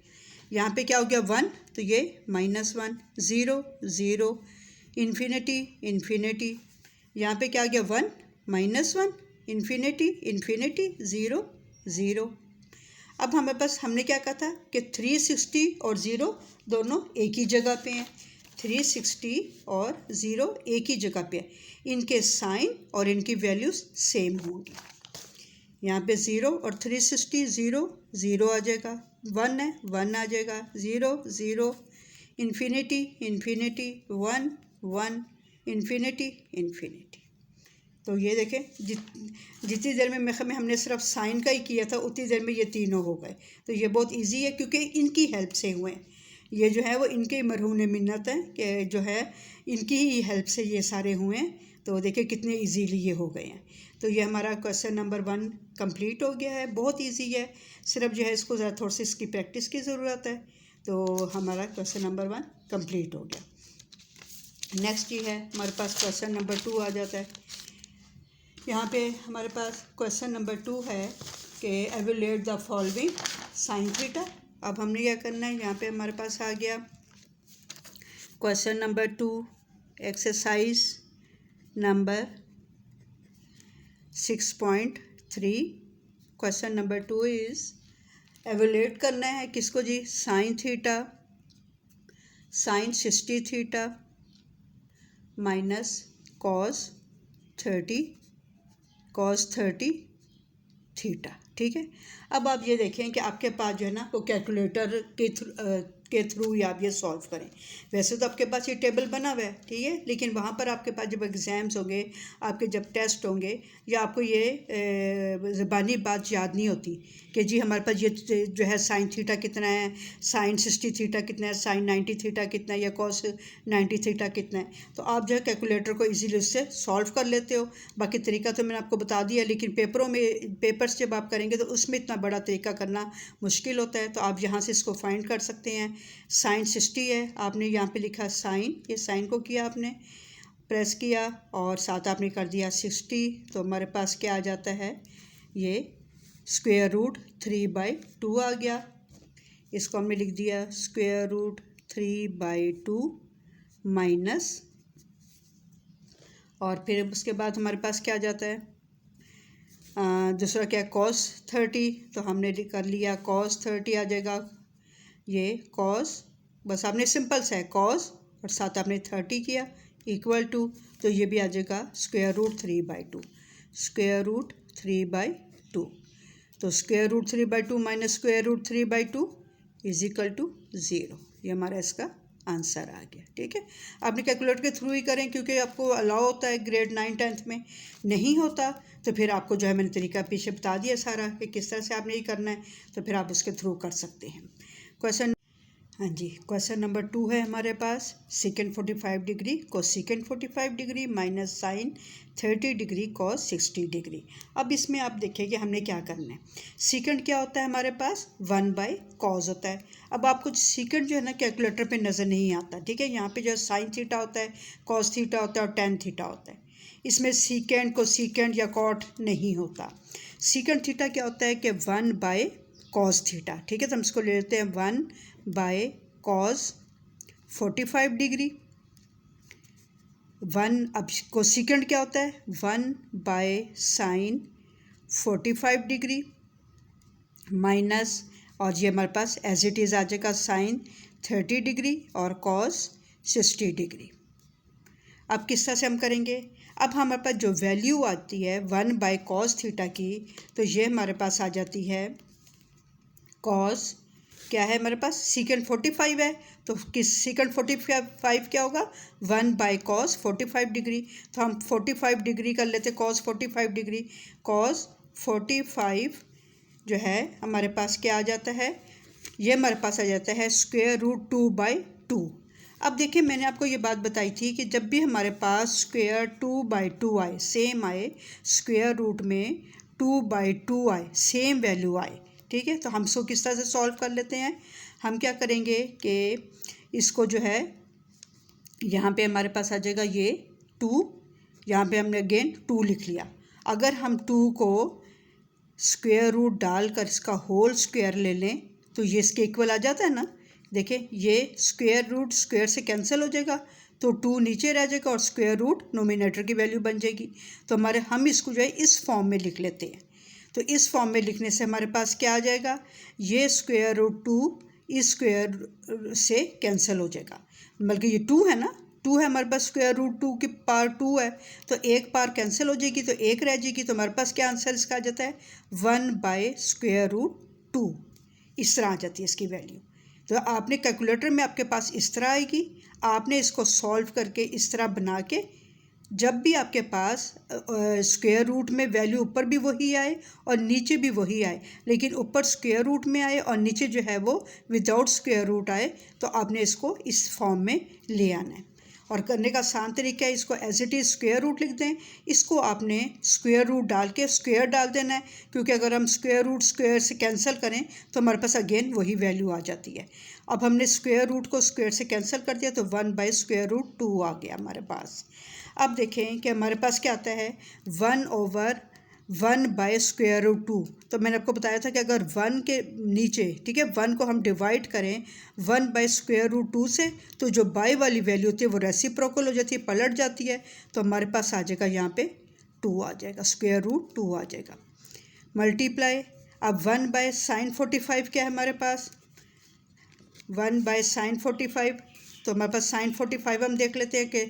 यहाँ पे क्या हो गया 1 तो ये -1, 0 0, इन्फिनिटी इन्फिनिटी, यहाँ पे क्या आ गया 1 -1, इन्फिनिटी इन्फिनिटी, 0 0। अब हमारे पास हमने क्या कहा था कि 360 और 0 दोनों एक ही जगह पे हैं, 360 और 0 एक ही जगह पे है, इनके साइन और इनकी वैल्यूज़ सेम होंगी। यहाँ पे 0 और 360, 0 0 आ जाएगा, 1 है 1 आ जाएगा, 0 0, इन्फिनिटी इन्फिनिटी, 1 1, इन्फिनिटी इन्फिनिटी। तो ये देखें जितनी देर में हमने सिर्फ साइन का ही किया था उतनी देर में ये तीनों हो गए। तो ये बहुत इजी है क्योंकि इनकी हेल्प से हुए हैं, ये जो है वो इनके मरहून मिन्नत है कि जो है इनकी ही हेल्प से ये सारे हुए हैं। तो देखिए कितने इजीली ये हो गए हैं। तो ये हमारा क्वेश्चन नंबर 1 कंप्लीट हो गया है, बहुत इजी है, सिर्फ जो है इसको ज़रा थोड़ी सी इसकी प्रैक्टिस की ज़रूरत है। तो हमारा क्वेश्चन नंबर 1 कंप्लीट हो गया। नेक्स्ट ये है हमारे पास क्वेश्चन नंबर 2 आ जाता है। यहाँ पे हमारे पास क्वेश्चन नंबर 2 है कि evaluate the following sine theta. अब हमने क्या करना है, यहाँ पे हमारे पास आ गया question number 2, exercise number 6.3। Question number 2 is evaluate करना है किसको जी, sine theta, sine 60 theta minus cos 30 theta, ठीक है। अब आप ये देखें कि आपके पास जो है ना वो कैलकुलेटर के के थ्रू ही आप ये सॉल्व करें। वैसे तो आपके पास ये टेबल बना हुआ है, ठीक है, लेकिन वहाँ पर आपके पास जब एग्ज़ाम्स होंगे, आपके जब टेस्ट होंगे, या आपको ये ज़बानी बात याद नहीं होती कि जी हमारे पास ये जो है साइन थीटा कितना है, साइन 60 थीटा कितना है, साइन 90 थीटा कितना है, या कॉस 90 थीटा कितना है, तो आप जो है कैलकुलेटर को इजीली उससे सॉल्व कर लेते हो। बाकी तरीका तो मैंने आपको बता दिया, लेकिन पेपर्स जब आप करेंगे तो उसमें इतना बड़ा तरीका करना मुश्किल होता है। तो आप यहाँ से इसको फाइंड कर सकते हैं। साइन 60 है, आपने यहाँ पे लिखा साइन, ये साइन को किया आपने, प्रेस किया और साथ आपने कर दिया 60, तो हमारे पास क्या आ जाता है, ये स्क्वायर रूट 3/2 आ गया। इसको हमने लिख दिया स्क्वायर रूट 3/2 माइनस, और फिर उसके बाद हमारे पास क्या आ जाता है, दूसरा क्या cos 30, तो हमने कर लिया cos 30 आ जाएगा। ये cos, बस आपने सिंपल सा है cos और साथ आपने 30 किया इक्वल टू, तो ये भी आ जाएगा स्क्वायर रूट 3/2, स्क्वायर रूट 3/2। तो square root 3/2 minus square root 3/2 is equal to 0। ये हमारा इसका आंसर आ गया, ठीक है। आपने कैलकुलेटर के थ्रू ही करें, क्योंकि आपको अलाउ होता है, ग्रेड 9 10th में नहीं होता, तो फिर आपको जो है मैंने तरीका पीछे बता दिया सारा कि किस तरह से आपने ये करना है, तो फिर आप उसके थ्रू कर सकते हैं। क्वेश्चन, हाँ जी, क्वेश्चन नंबर 2 है हमारे पास, second 45 degree cos second 45 degree minus sine 30 degree cos 60 degree. अब इसमें आप देखिए कि हमने क्या करना है। सेकेंड क्या होता है हमारे पास, 1/cos होता है। अब आपको सेकेंड जो है ना कैलकुलेटर पे नज़र नहीं आता, ठीक है। यहाँ पे जो है साइन थीटा होता है, cos थीटा होता है और tan थीटा होता है। इसमें सेकेंड को सेकेंड या कॉट नहीं होता। सेकेंड थीटा क्या होता है कि 1/cos थीटा, ठीक है। तो हम इसको ले लेते हैं 1/cos 45 डिग्री। अब को सेकेंड क्या होता है, 1/sin 45 डिग्री माइनस, और ये हमारे पास एज इट इज़ आ जाएगा साइन 30 डिग्री और cos 60 डिग्री। अब किस तरह से हम करेंगे, अब हमारे पास जो वैल्यू आती है 1/cos थीटा की, तो ये हमारे पास आ जाती है cos, क्या है हमारे पास सेकेंड 45 है, तो किस सेकेंड 45 क्या होगा, 1/cos 45 डिग्री। तो हम 45 डिग्री कर लेते, cos 45 डिग्री, cos 45 जो है हमारे पास क्या आ जाता है, ये हमारे पास आ जाता है स्क्वायर रूट 2/2। अब देखिए मैंने आपको ये बात बताई थी कि जब भी हमारे पास स्क्वायर 2/2 आए, सेम आए, स्क्वायर रूट में 2/2 आए, सेम वैल्यू आए, ठीक है, तो हम इसको किस तरह से सॉल्व कर लेते हैं। हम क्या करेंगे कि इसको जो है यहाँ पे हमारे पास आ जाएगा ये 2, यहाँ पे हमने अगेन 2 लिख लिया। अगर हम 2 को स्क्वायर रूट डालकर इसका होल स्क्वायर ले लें तो ये इसके इक्वल आ जाता है ना। देखिए ये स्क्वायर रूट स्क्वायर से कैंसिल हो जाएगा, तो 2 नीचे रह जाएगा और स्क्वायर रूट नोमिनेटर की वैल्यू बन जाएगी। तो हमारे हम इसको जो है इस फॉर्म में लिख लेते हैं। तो इस फॉर्म में लिखने से हमारे पास क्या आ जाएगा, ये स्क्वायर रूट 2 इस स्क्वायर से कैंसिल हो जाएगा, बल्कि ये 2 है ना, 2 है हमारे पास, स्क्वायर रूट 2 की पार 2 है, तो एक पार कैंसिल हो जाएगी तो एक रह जाएगी। तो हमारे पास क्या आंसर इसका आ जाता है 1/√2, इस तरह आ जाती है इसकी वैल्यू। तो आपने कैलकुलेटर में आपके पास इस तरह आएगी, आपने इसको सॉल्व करके इस तरह बना के, जब भी आपके पास स्क्वायर रूट में वैल्यू ऊपर भी वही आए और नीचे भी वही आए, लेकिन ऊपर स्क्वायर रूट में आए और नीचे जो है वो विदाउट स्क्वायर रूट आए, तो आपने इसको इस फॉर्म में ले आना है। और करने का आसान तरीका है, इसको as it is square root लिख दें, इसको आपने स्क्वायर रूट डाल के स्क्वायर डाल देना है, क्योंकि अगर हम स्क्वायर रूट स्क्वायर से कैंसिल करें तो हमारे पास अगेन वही वैल्यू आ जाती है। अब हमने स्क्वायर रूट को स्क्वायर से कैंसिल कर दिया तो 1/√2 आ गया हमारे पास। अब देखें कि हमारे पास क्या आता है 1/1/√2। तो मैंने आपको बताया था कि अगर 1 के नीचे, ठीक है, 1 को हम डिवाइड करें 1/√2 से, तो जो बाई वाली वैल्यू होती है वो रेसिप्रोकल हो जाती है, पलट जाती है, तो हमारे पास आ जाएगा यहाँ पे 2 आ जाएगा, √2 आ जाएगा। मल्टीप्लाई, अब 1/sin45 क्या है हमारे पास, 1/sin45, तो हमारे पास sin45 हम देख लेते हैं कि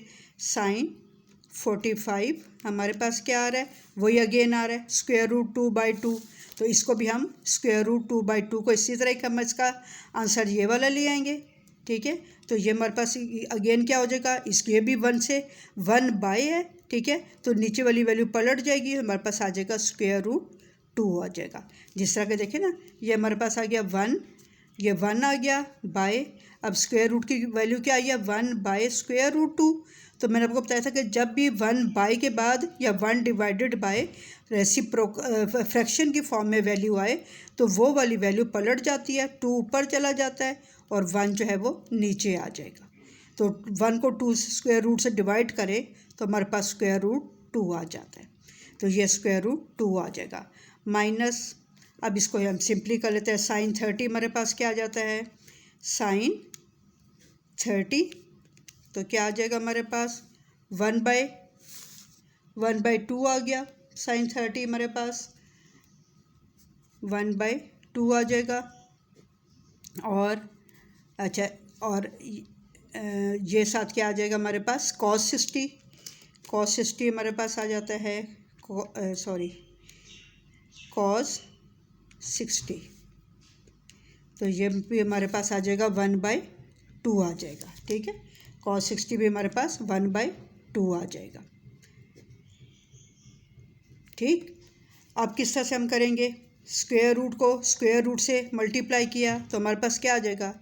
sin45 हमारे पास क्या आ रहा है, वही अगेन आ रहा है √2/2। तो इसको भी हम स्क्वायर रूट 2/2 को इसी तरह का हम इसका आंसर ये वाला ले आएंगे। ठीक है, तो ये हमारे पास अगेन क्या हो जाएगा, इसके भी 1 से 1/, है। ठीक है, तो नीचे वाली वैल्यू पलट जाएगी, हमारे पास आ जाएगा स्क्वायर रूट 2 आ जाएगा। जिस तरह के देखें ना, ये हमारे पास आ गया 1, ये 1 आ गया बाय, अब स्क्वायर रूट की वैल्यू क्या आई है, 1/√2। तो मैंने आपको बताया था कि जब भी 1/, के बाद या 1//, फ्रैक्शन की फॉर्म में वैल्यू आए तो वो वाली वैल्यू पलट जाती है, 2 ऊपर चला जाता है और 1 जो है वो नीचे आ जाएगा। तो 1 को 2 स्क्वायर रूट से डिवाइड करें तो हमारे पास स्क्वायर रूट 2 आ जाता है। तो ये स्क्वायर रूट 2 आ जाएगा माइनस, अब इसको हम सिंपली कर लेते हैं, साइन 30 हमारे पास क्या आ जाता है, साइन 30, तो क्या आ जाएगा हमारे पास 1/2 आ गया, साइन 30 हमारे पास 1/2 आ जाएगा। और अच्छा, और ये साथ क्या आ जाएगा हमारे पास, cos 60 हमारे पास आ जाता है, cos 60, तो ये भी हमारे पास आ जाएगा 1/2 आ जाएगा। ठीक है, cos 60 भी हमारे पास 1/2 आ जाएगा। ठीक, अब किस तरह से हम करेंगे, स्क्वायर रूट को स्क्वायर रूट से मल्टीप्लाई किया तो हमारे पास क्या आ जाएगा,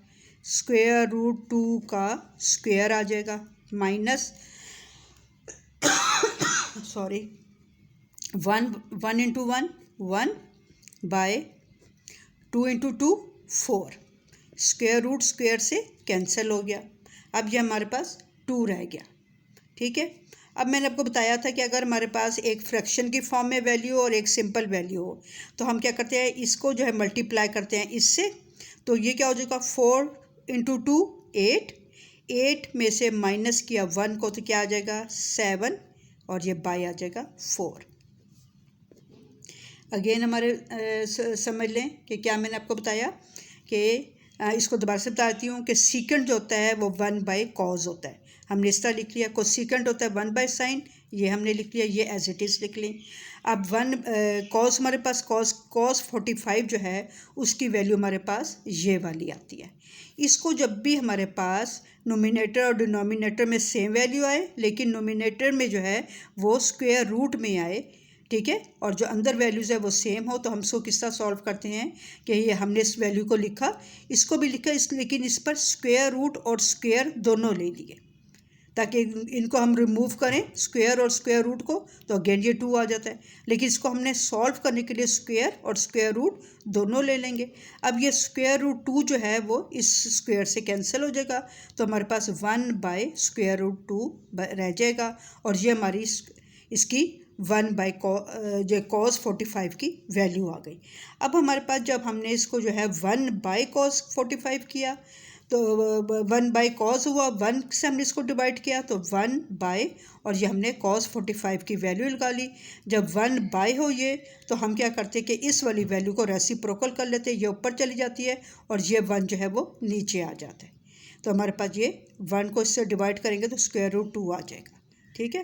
स्क्वायर रूट 2 का स्क्वायर आ जाएगा minus 1 into 1 1/2 into 2 4, square root square से कैंसिल हो गया, अब ये हमारे पास 2 रह गया। ठीक है, अब मैंने आपको बताया था कि अगर हमारे पास एक फ्रैक्शन की फॉर्म में वैल्यू और एक सिंपल वैल्यू हो तो हम क्या करते हैं, इसको जो है मल्टीप्लाई करते हैं इससे, तो ये क्या हो जाएगा, 4 इंटू 2 8 में से माइनस किया 1 को तो क्या आ जाएगा 7, और ये बाय आ जाएगा 4। अगेन हमारे समझ लें कि क्या मैंने आपको बताया कि इसको दोबारा से बताती हूँ कि सीकेंट जो होता है वो 1/cos होता है, हमने इस तरह लिख लिया, कोई सीकेंट होता है 1/sin, ये हमने लिख लिया, ये एज इट इज़ लिख लें। अब cos हमारे पास cos 45 जो है उसकी वैल्यू हमारे पास ये वाली आती है। इसको जब भी हमारे पास नोमिनेटर और डिनोमिनेटर में सेम वैल्यू आए लेकिन नोमिनेटर में जो है वो स्क्वायर रूट में आए, ठीक है, और जो अंदर वैल्यूज़ है वो सेम हो, तो हम इसको किस तरह सॉल्व करते हैं कि ये हमने इस वैल्यू को लिखा, इसको भी लिखा, लेकिन इस पर स्क्वायर रूट और स्क्वायर दोनों ले लिए ताकि इनको हम रिमूव करें स्क्वायर और स्क्वायर रूट को, तो अगेन ये 2 आ जाता है, लेकिन इसको हमने सॉल्व करने के लिए स्क्वायर और स्क्वायर रूट दोनों ले लेंगे। अब ये स्क्वायर रूट 2 जो है वो इस स्क्वायर से कैंसिल हो जाएगा, तो हमारे पास 1/√2 रह जाएगा, और ये हमारी इसकी 1/cos 45 की वैल्यू आ गई। अब हमारे पास जब हमने इसको जो है 1/cos 45 किया तो 1/cos हुआ, 1 से हमने इसको डिवाइड किया तो 1/, और ये हमने cos 45 की वैल्यू लगा ली। जब 1/, हो ये तो हम क्या करते हैं कि इस वाली वैल्यू को रेसिप्रोकल कर लेते हैं, ये ऊपर चली जाती है और ये 1 जो है वो नीचे आ जाता है, तो हमारे पास ये 1 को इससे डिवाइड करेंगे तो स्क्वायर रूट 2 आ जाएगा। ठीक है,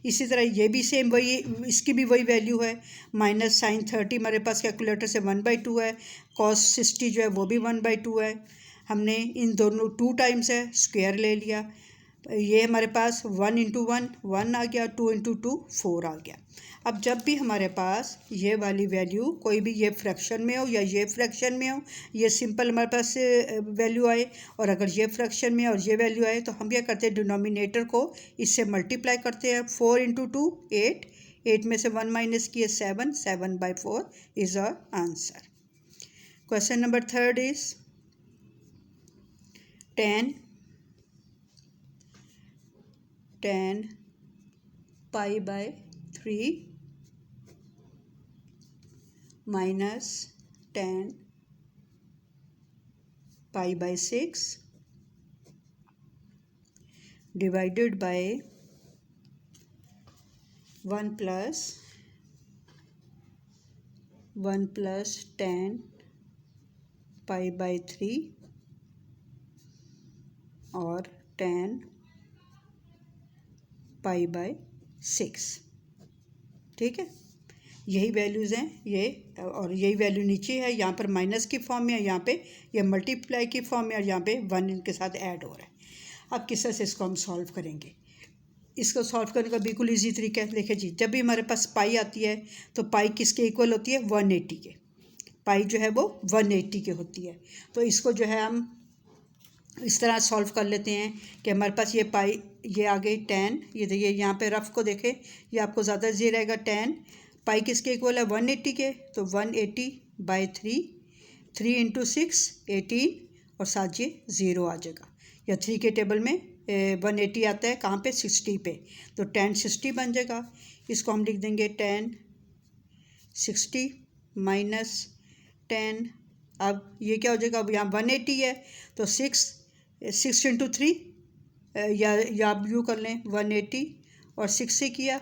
इसी तरह ये भी सेम वही, इसकी भी वही वैल्यू है, माइनस साइन 30 हमारे पास कैलकुलेटर से 1/2 है, cos 60 जो है वो भी 1/2 है, हमने इन दोनों 2 टाइम्स है स्क्वायर ले लिया, ये हमारे पास 1 इंटू 1 1 आ गया, 2 इंटू 2 4 आ गया। अब जब भी हमारे पास ये वाली वैल्यू कोई भी ये फ्रैक्शन में हो या ये फ्रैक्शन में हो, ये सिंपल हमारे पास वैल्यू आए, और अगर ये फ्रैक्शन में और ये वैल्यू आए तो हम क्या करते हैं, डिनोमिनेटर को इससे मल्टीप्लाई करते हैं, 4 इंटू 2 8 में से 1 माइनस किए 7/4 is our answer. Question number 3 is 10 pi/3 minus 10 pi/6 divided by 1 plus 10 pi/3 और 10 pi/6। ठीक है, यही वैल्यूज़ हैं ये, और यही वैल्यू नीचे है, यहाँ पर माइनस की फॉर्म में है, यहाँ पे ये मल्टीप्लाई की फॉर्म में, और यहाँ पे 1 इनके साथ ऐड हो रहा है। अब किस तरह से इसको हम सॉल्व करेंगे? इसको सॉल्व करने का बिल्कुल इजी तरीका है। देखिए जी, जब भी हमारे पास पाई आती है तो पाई किसके इक्वल होती है? 180 के। पाई जो है वो 180 के होती है। तो इसको जो है हम इस तरह सॉल्व कर लेते हैं कि हमारे पास ये पाई, ये आ गई 10, ये देखिए यहाँ पे रफ को देखें, ये आपको ज़्यादा ईजी रहेगा। 10 पाई किसके इक्वल है? 180 के। तो 180/3, 3 × 6 18, और साथ ये 0 आ जाएगा, या 3 के टेबल में 180 आता है कहाँ पे? 60 पे। तो 10 60 बन जाएगा। इसको हम लिख देंगे 10 60 माइनस 10। अब ये क्या हो जाएगा? अब यहाँ 180 है तो 6 × 3, या आप यूँ कर लें 180 और 6 से किया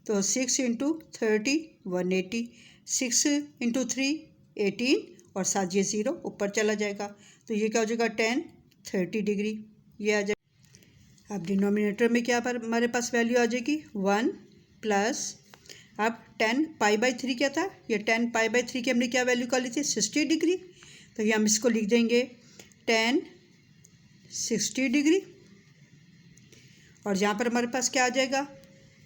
तो 6 × 30 180, 6 × 3 18, और साथ ये 0 ऊपर चला जाएगा। तो ये क्या हो जाएगा? 10 30 डिग्री ये आ जाएगा। अब डिनोमिनेटर में क्या पर हमारे पास वैल्यू आ जाएगी? 1 प्लस, अब 10 π/3 क्या था? ये 10 π/3 की हमने क्या वैल्यू कर ली थी? 60 डिग्री। तो ये हम इसको लिख देंगे 10 60 डिग्री, और यहाँ पर हमारे पास क्या आ जाएगा?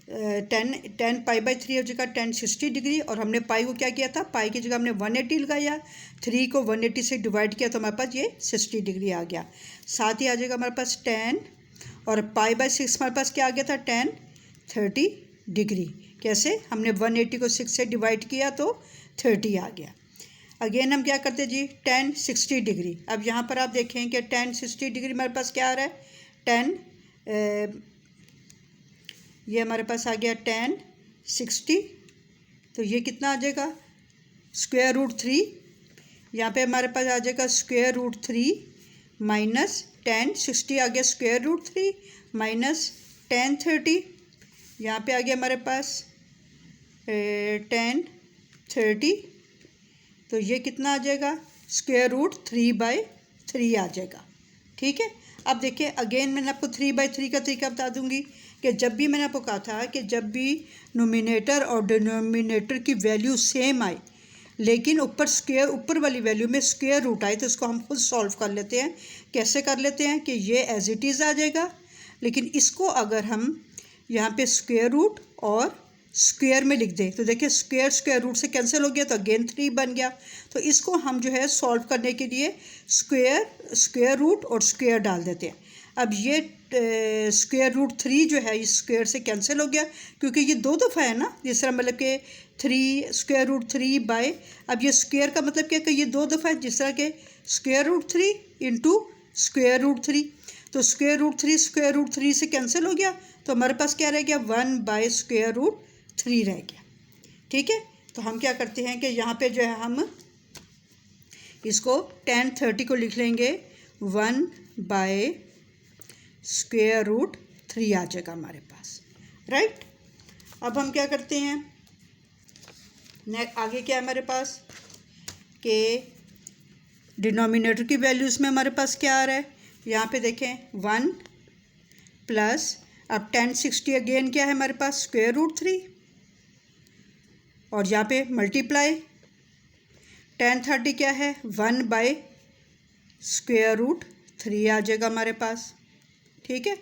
10 π/3 हो जाएगा 10 60 डिग्री, और हमने पाई को क्या किया था? पाई की जगह हमने 180 लगाया, 3 को 180 से डिवाइड किया तो हमारे पास ये 60 डिग्री आ गया। साथ ही आ जाएगा हमारे पास 10, और π/6 हमारे पास क्या आ गया था? 10 30 डिग्री। कैसे? हमने 180 को 6 से डिवाइड किया तो 30 आ गया। अगेन हम क्या करते जी? 10 60 डिग्री। अब यहाँ पर आप देखें कि 10 60 डिग्री हमारे पास क्या आ रहा है? 10 ये हमारे पास आ गया 10 60, तो ये कितना आ जाएगा? √3। यहाँ पे हमारे पास आ जाएगा √3 माइनस 10 60 आ गया √3 माइनस 10 30, यहाँ पे आ गया हमारे पास 10 30, तो ये कितना आ जाएगा? √3/3 आ जाएगा। ठीक है। अब देखिए अगेन मैंने आपको 3/3 का तरीका बता दूंगी कि जब भी मैंने आपको कहा था कि जब भी नोमिनेटर और डिनोमिनेटर की वैल्यू सेम आए लेकिन ऊपर वाली वैल्यू में स्क्वायर रूट आए तो इसको हम खुद सॉल्व कर लेते हैं। कैसे कर लेते हैं कि ये एज इट इज़ आ जाएगा, लेकिन इसको अगर हम यहाँ पे स्क्वायर रूट और स्क्वायर में लिख दें तो देखिए स्क्वायर रूट से कैंसिल हो गया तो अगेन 3 बन गया। तो इसको हम जो है सॉल्व करने के लिए स्क्वायर रूट और स्क्वायर डाल देते हैं। अब ये √3 जो है इस स्क्वायर से कैंसिल हो गया क्योंकि ये 2 दफ़ा है ना, जिस तरह मतलब कि 3 √3 अब ये स्क्वायर का मतलब क्या है कि ये 2 दफ़ा है, जिस तरह के √3 × √3, तो √3 से कैंसिल हो गया तो हमारे पास क्या रह गया? 1/√3 रह गया। ठीक है। तो हम क्या करते हैं कि यहाँ पे जो है हम इसको 10 30 को लिख लेंगे 1/√3 आ जाएगा हमारे पास। राइट। अब हम क्या करते हैं आगे क्या है हमारे पास कि डिनोमिनेटर की वैल्यूज़ में हमारे पास क्या आ रहा है? यहाँ पे देखें 1 प्लस, अब 10 60 अगेन क्या है हमारे पास? √3, और यहाँ पे मल्टीप्लाई 10 30 क्या है? 1/√3 आ जाएगा हमारे पास। ठीक है।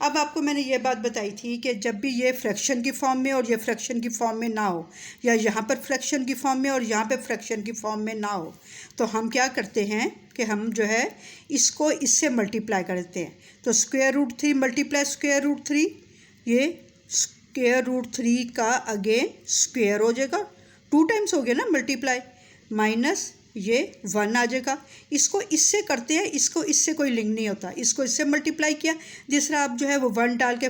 अब आपको मैंने ये बात बताई थी कि जब भी ये फ्रैक्शन की फॉर्म में और ये फ्रैक्शन की फॉर्म में ना हो, या यहाँ पर फ्रैक्शन की फॉर्म में और यहाँ पे फ्रैक्शन की फॉर्म में ना हो, तो हम क्या करते हैं कि हम जो है इसको इससे मल्टीप्लाई कर देते हैं। तो √3 मल्टीप्लाई √3, ये √3 का अगेन स्क्वायर हो जाएगा, 2 टाइम्स हो गया ना मल्टीप्लाई, माइनस ये 1 आ जाएगा। इसको इससे करते हैं, इसको इससे कोई लिंक नहीं होता, इसको इससे मल्टीप्लाई किया, जिस तरह आप जो है वो 1 डाल के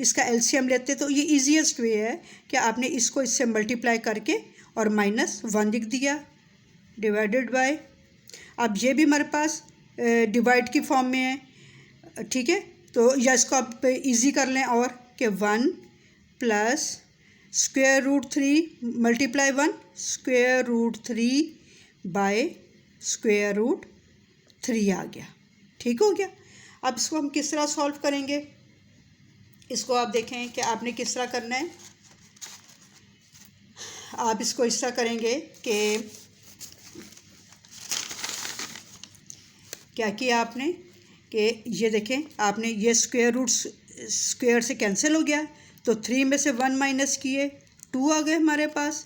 इसका एलसीएम लेते तो ये ईजीएस्ट वे है कि आपने इसको इससे मल्टीप्लाई करके और -1 लिख दिया डिवाइडेड बाय। अब ये भी हमारे पास डिवाइड की फॉर्म में है। ठीक है। तो या इसको आप इजी कर लें और कि 1 प्लस √3 मल्टीप्लाई 1 √3/√3 आ गया। ठीक हो गया। अब इसको हम किस तरह सॉल्व करेंगे? इसको आप देखें कि आपने किस तरह करना है। आप इसको इस तरह करेंगे कि क्या किया आपने कि ये देखें, आपने ये स्क्वायर रूट स्क्वायर से कैंसिल हो गया, तो 3 में से 1 माइनस किए, 2 आ गए हमारे पास।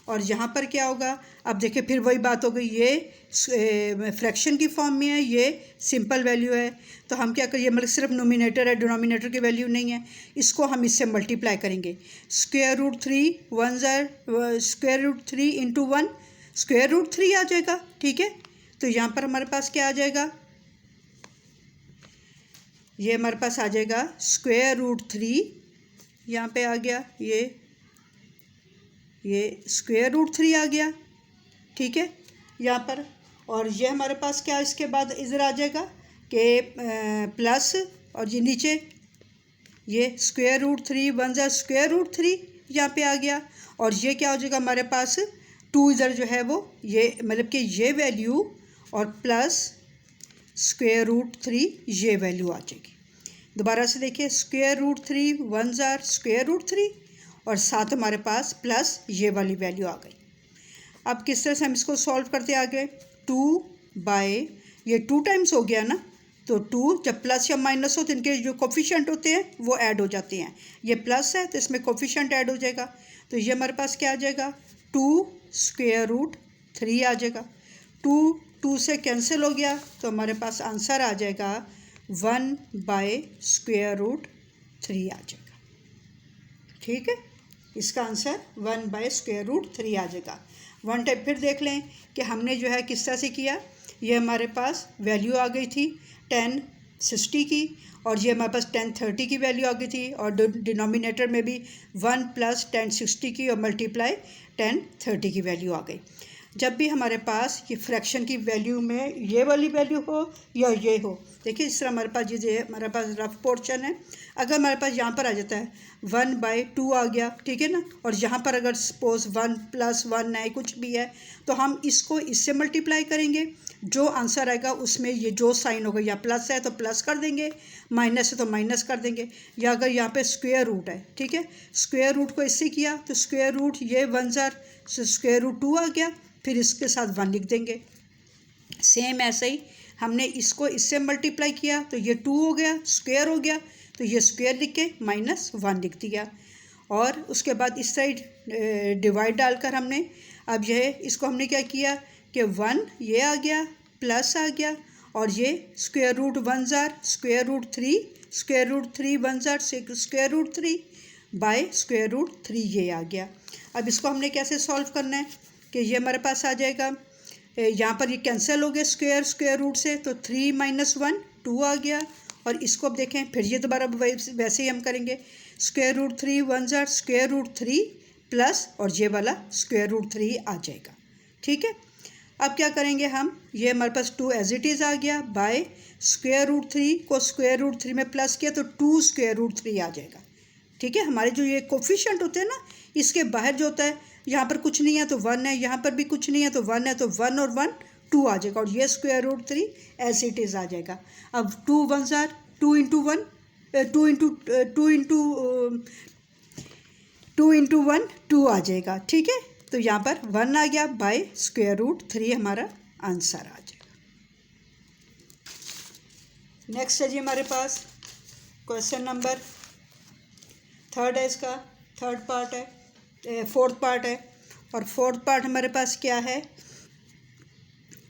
और यहाँ पर क्या होगा, अब देखिए फिर वही बात हो गई, ये फ्रैक्शन की फॉर्म में है, ये सिंपल वैल्यू है, तो हम क्या करिए, मतलब सिर्फ नोमिनेटर है, डिनोमिनेटर की वैल्यू नहीं है, इसको हम इससे मल्टीप्लाई करेंगे। Square root 3 1 square root 3 into 1 square root 3 आ जाएगा। ठीक है, तो यहाँ पर हमारे पास क्या आ जाएगा, ये हमारे पास आ जाएगा स्क्वायर रूट 3, यहाँ पे आ गया ये स्क्वायर रूट 3 आ गया। ठीक है, यहाँ पर, और ये हमारे पास क्या इसके बाद इधर आ जाएगा कि प्लस, और ये नीचे ये स्क्वायर रूट 3 1 स्क्वायर रूट 3 यहाँ पे आ गया, और ये क्या हो जाएगा हमारे पास 2 इधर जो है वो ये मतलब कि ये वैल्यू और प्लस स्क्वायर रूट 3 ये वैल्यू आ जाएगी। दोबारा से देखिए, स्क्वायर रूट 3 1 स्क्वायर रूट 3 और साथ हमारे पास प्लस ये वाली वैल्यू आ गई। अब किस तरह से हम इसको सॉल्व करते आगे, 2 बाय ये 2 टाइम्स हो गया ना, तो 2 जब प्लस या माइनस हो तो इनके जो कोफिशिएंट होते हैं वो ऐड हो जाते हैं। ये प्लस है तो इसमें कोफिशिएंट ऐड हो जाएगा, तो ये हमारे पास क्या आ जाएगा, 2 स्क्वायर रूट 3 आ जाएगा। 2 से कैंसिल हो गया, तो हमारे पास आंसर आ जाएगा 1 बाय स्क्वायर रूट 3 आ जाएगा। ठीक है, इसका आंसर 1 बाय स्क्वायर रूट 3 आ जाएगा। वन टाइप फिर देख लें कि हमने जो है किस तरह से किया। ये हमारे पास वैल्यू आ गई थी 10 60 की, और ये हमारे पास 10 30 की वैल्यू आ गई थी, और डिनोमिनेटर में भी 1 प्लस 10 60 की और मल्टीप्लाई 10 30 की वैल्यू आ गई। जब भी हमारे पास ये फ्रैक्शन की वैल्यू में ये वाली वैल्यू हो या ये हो, देखिए इस तरह हमारे पास ये हमारे पास रफ पोर्शन है, अगर हमारे पास यहाँ पर आ जाता है 1 बाय 2 आ गया, ठीक है ना, और यहाँ पर अगर सपोज 1 प्लस 1 है कुछ भी है, तो हम इसको इससे मल्टीप्लाई करेंगे, जो आंसर आएगा उसमें ये जो साइन होगा, या प्लस है तो प्लस कर देंगे, माइनस है तो माइनस कर देंगे, या अगर यहाँ पे स्क्वायर रूट है, ठीक है, स्क्वायर रूट को इससे किया तो स्क्वायर रूट ये 1 स्क्वायर रूट 2 आ गया, फिर इसके साथ 1 लिख देंगे। सेम ऐसे ही हमने इसको इससे मल्टीप्लाई किया तो ये 2 हो गया, स्क्वायर हो गया, तो ये स्क्वायर लिख के -1 लिख दिया, और उसके बाद इस साइड डिवाइड डालकर हमने अब यह इसको हमने क्या किया कि 1 ये आ गया, प्लस आ गया, और ये square root 1 square root 3 square root 3 1 square root 3 by square root 3 ये आ गया। अब इसको हमने कैसे सॉल्व करना है कि ये हमारे पास आ जाएगा, यहाँ पर ये कैंसिल हो गया स्क्वायर रूट से, तो 3 - 1 2 आ गया, और इसको अब देखें फिर ये दोबारा वैसे ही हम करेंगे, स्क्वायर रूट 3 1 स्क्वायर रूट 3 प्लस और ये वाला स्क्वायर रूट 3 आ जाएगा। ठीक है, अब क्या करेंगे हम, ये हमारे पास 2 एज इट इज़ आ गया, बाय स्क्वायर रूट 3 को स्क्वायर रूट 3 में प्लस किया तो 2 स्क्वायर रूट 3 आ जाएगा। ठीक है, हमारे जो ये कोफिशिएंट होते हैं ना, इसके बाहर जो होता है, यहाँ पर कुछ नहीं है तो 1 है, यहाँ पर भी कुछ नहीं है तो 1 है, तो 1 और 1 2 आ जाएगा, और ये square root 3 as it is आ जाएगा। अब 2 1 2 इंटू 1 2 इंटू 1 2 आ जाएगा। ठीक है, तो यहाँ पर 1 आ गया, बाय स्क्वायर रूट 3 हमारा आंसर आ जाएगा। नेक्स्ट है जी हमारे पास क्वेश्चन नंबर 3 है, इसका 3rd पार्ट है, 4th पार्ट है, और 4th पार्ट हमारे पास क्या है,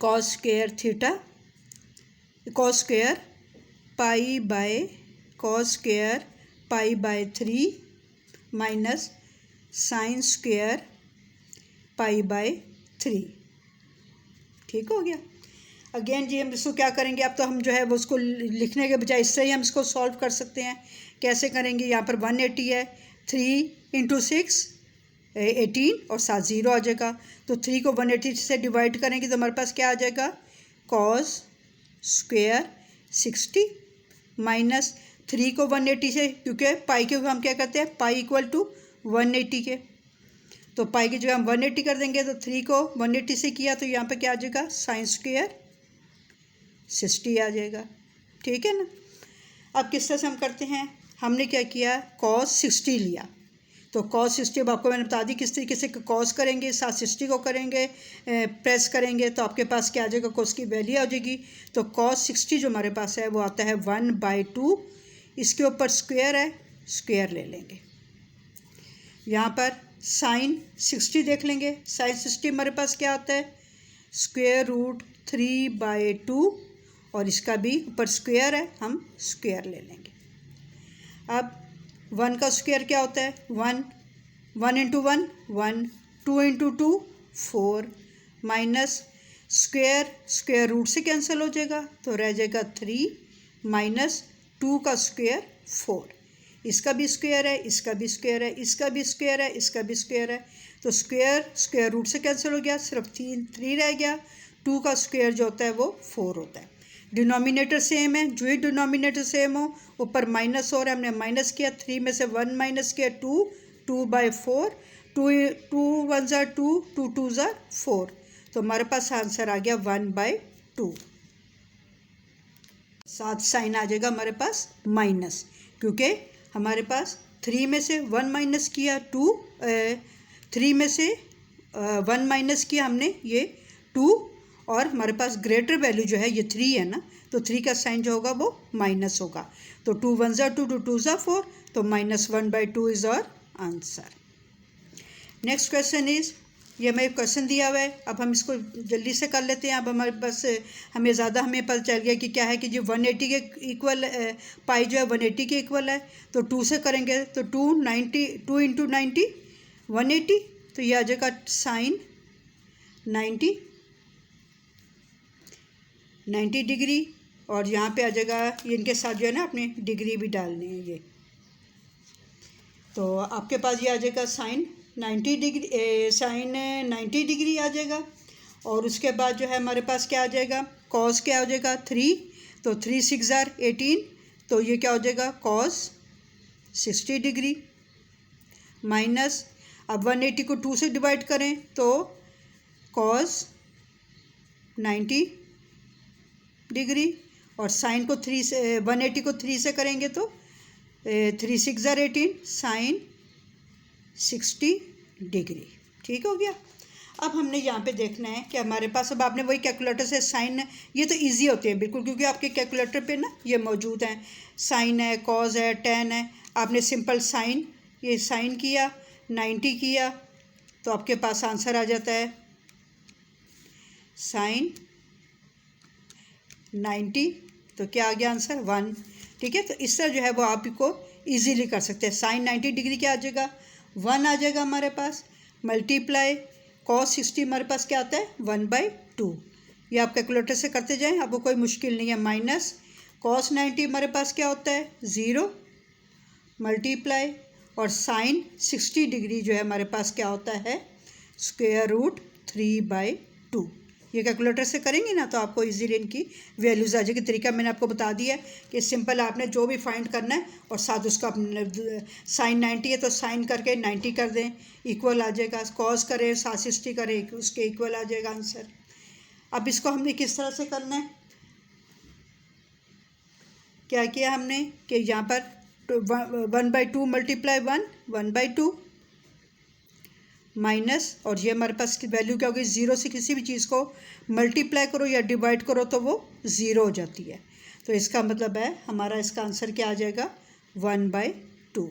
cos square theta cos square pi by 3 minus sine square pi by 3। ठीक हो गया। अगेन जी हम इसको क्या करेंगे, अब तो हम जो है वो उसको लिखने के बजाय इससे ही हम इसको सॉल्व कर सकते हैं। कैसे करेंगे, यहाँ पर 180 है, 3 × 6 18 और साथ 0 आ जाएगा, तो 3 को 180 से डिवाइड करेंगे तो हमारे पास क्या आ जाएगा, कॉस स्क्वायर 60 माइनस 3 को 180 से, क्योंकि पाई के हम क्या करते हैं, पाई = 180 के, तो पाई की जगह हम 180 कर देंगे, तो 3 को 180 से किया तो यहाँ पे क्या आ जाएगा, साइन स्क्वायर 60 आ जाएगा। ठीक है ना। अब किस तरह से हम करते हैं, हमने क्या किया, कॉस 60 लिया, तो cos 60 अब आपको मैंने बता दी किस तरीके से cos करेंगे, साथ 60 को करेंगे प्रेस करेंगे तो आपके पास क्या आ जाएगा, cos की वैल्यू आ जाएगी। तो cos 60 जो हमारे पास है वो आता है 1/2, इसके ऊपर स्क्वायर है, स्क्वायर ले लेंगे। यहाँ पर साइन 60 देख लेंगे, साइन 60 हमारे पास क्या आता है, √3/2 और इसका भी ऊपर स्क्वायर है, हम स्क्वायर ले लेंगे। अब 1 का स्क्वायर क्या होता है, 1 × 1 1, 2 × 2 4, माइनस स्क्वायर रूट से कैंसिल हो जाएगा तो रह जाएगा 3 माइनस 2 का स्क्वायर 4, इसका भी स्क्वायर है, इसका भी स्क्वायर है, इसका भी स्क्वायर है, इसका भी स्क्वायर है। तो स्क्वायर रूट से कैंसिल हो गया, सिर्फ 3 रह गया। 2 का स्क्वायर जो होता है वो 4 होता है। डिनोमिनेटर सेम है, जो ही डिनोमिनेटर सेम हो ऊपर माइनस हो रहा है, हमने माइनस किया, 3 में से 1 माइनस किया 2, 2/4, 2 1 ज़ा 2, 2 2 ज़ा 4, तो हमारे पास आंसर आ गया 1/2। साथ साइन आ जाएगा हमारे पास माइनस, क्योंकि हमारे पास 3 में से 1 माइनस किया 2, 3 में से 1 माइनस किया हमने ये 2, और हमारे पास ग्रेटर वैल्यू जो है ये 3 है ना, तो 3 का साइन जो होगा वो माइनस होगा। तो 2 1 ज़ा 2, 2 2 ज़ा 4, तो -1/2 is our answer. Next question is, ये हमें क्वेश्चन दिया हुआ है, अब हम इसको जल्दी से कर लेते हैं। अब हमारे पास हमें पता चल गया कि क्या है कि जो 180 के इक्वल पाई जो है 180 के इक्वल है, तो 2 से करेंगे तो 2 × 90 180, तो ये आ जाएगा साइन 90 डिग्री, और यहाँ पे आ जाएगा ये, इनके साथ जो है ना अपने डिग्री भी डालने हैं ये, तो आपके पास ये आ जाएगा साइन 90 डिग्री आ जाएगा। और उसके बाद जो है हमारे पास क्या आ जाएगा, कॉस क्या हो जाएगा 3, तो 3 6 ज़ा 18, तो ये क्या हो जाएगा कॉस 60 डिग्री, माइनस अब 180 को 2 से डिवाइड करें तो कॉस 90 डिग्री, और साइन को 3 से 180 को 3 से करेंगे तो 3 6 ज़ा 18, साइन 60 डिग्री। ठीक हो गया। अब हमने यहाँ पे देखना है कि हमारे पास, अब आपने वही कैलकुलेटर से साइन, ये तो इजी होते हैं बिल्कुल, क्योंकि आपके कैलकुलेटर पे ना ये मौजूद हैं, साइन है, कॉज है, टेन है। आपने सिंपल साइन, ये साइन किया 90 किया तो आपके पास आंसर आ जाता है साइन 90, तो क्या आ गया आंसर 1। ठीक है, तो इस तरह जो है वो आपको ईजीली कर सकते हैं। साइन 90 डिग्री क्या आ जाएगा 1 आ जाएगा हमारे पास, मल्टीप्लाई कॉस 60 हमारे पास क्या आता है 1/2। ये आप कैलकुलेटर से करते जाएं, आपको कोई मुश्किल नहीं है। माइनस कॉस 90 हमारे पास क्या होता है 0, मल्टीप्लाई और साइन 60 डिग्री जो है हमारे पास क्या होता है √3/2। ये कैलकुलेटर से करेंगे ना तो आपको इजीली इनकी वैल्यूज़ आ जाएगी। तरीका मैंने आपको बता दिया है कि सिंपल आपने जो भी फाइंड करना है और साथ उसका अपने साइन 90 है तो साइन करके 90 कर दें, इक्वल आ जाएगा। कॉस करें साथ 60 करें, उसके इक्वल आ जाएगा आंसर। अब इसको हमने किस तरह से करना है, क्या किया हमने कि यहाँ पर 1/2 मल्टीप्लाई 1/2 माइनस, और ये हमारे पास की वैल्यू क्या होगी 0 से किसी भी चीज़ को मल्टीप्लाई करो या डिवाइड करो तो वो 0 हो जाती है। तो इसका मतलब है हमारा इसका आंसर क्या आ जाएगा 1/2।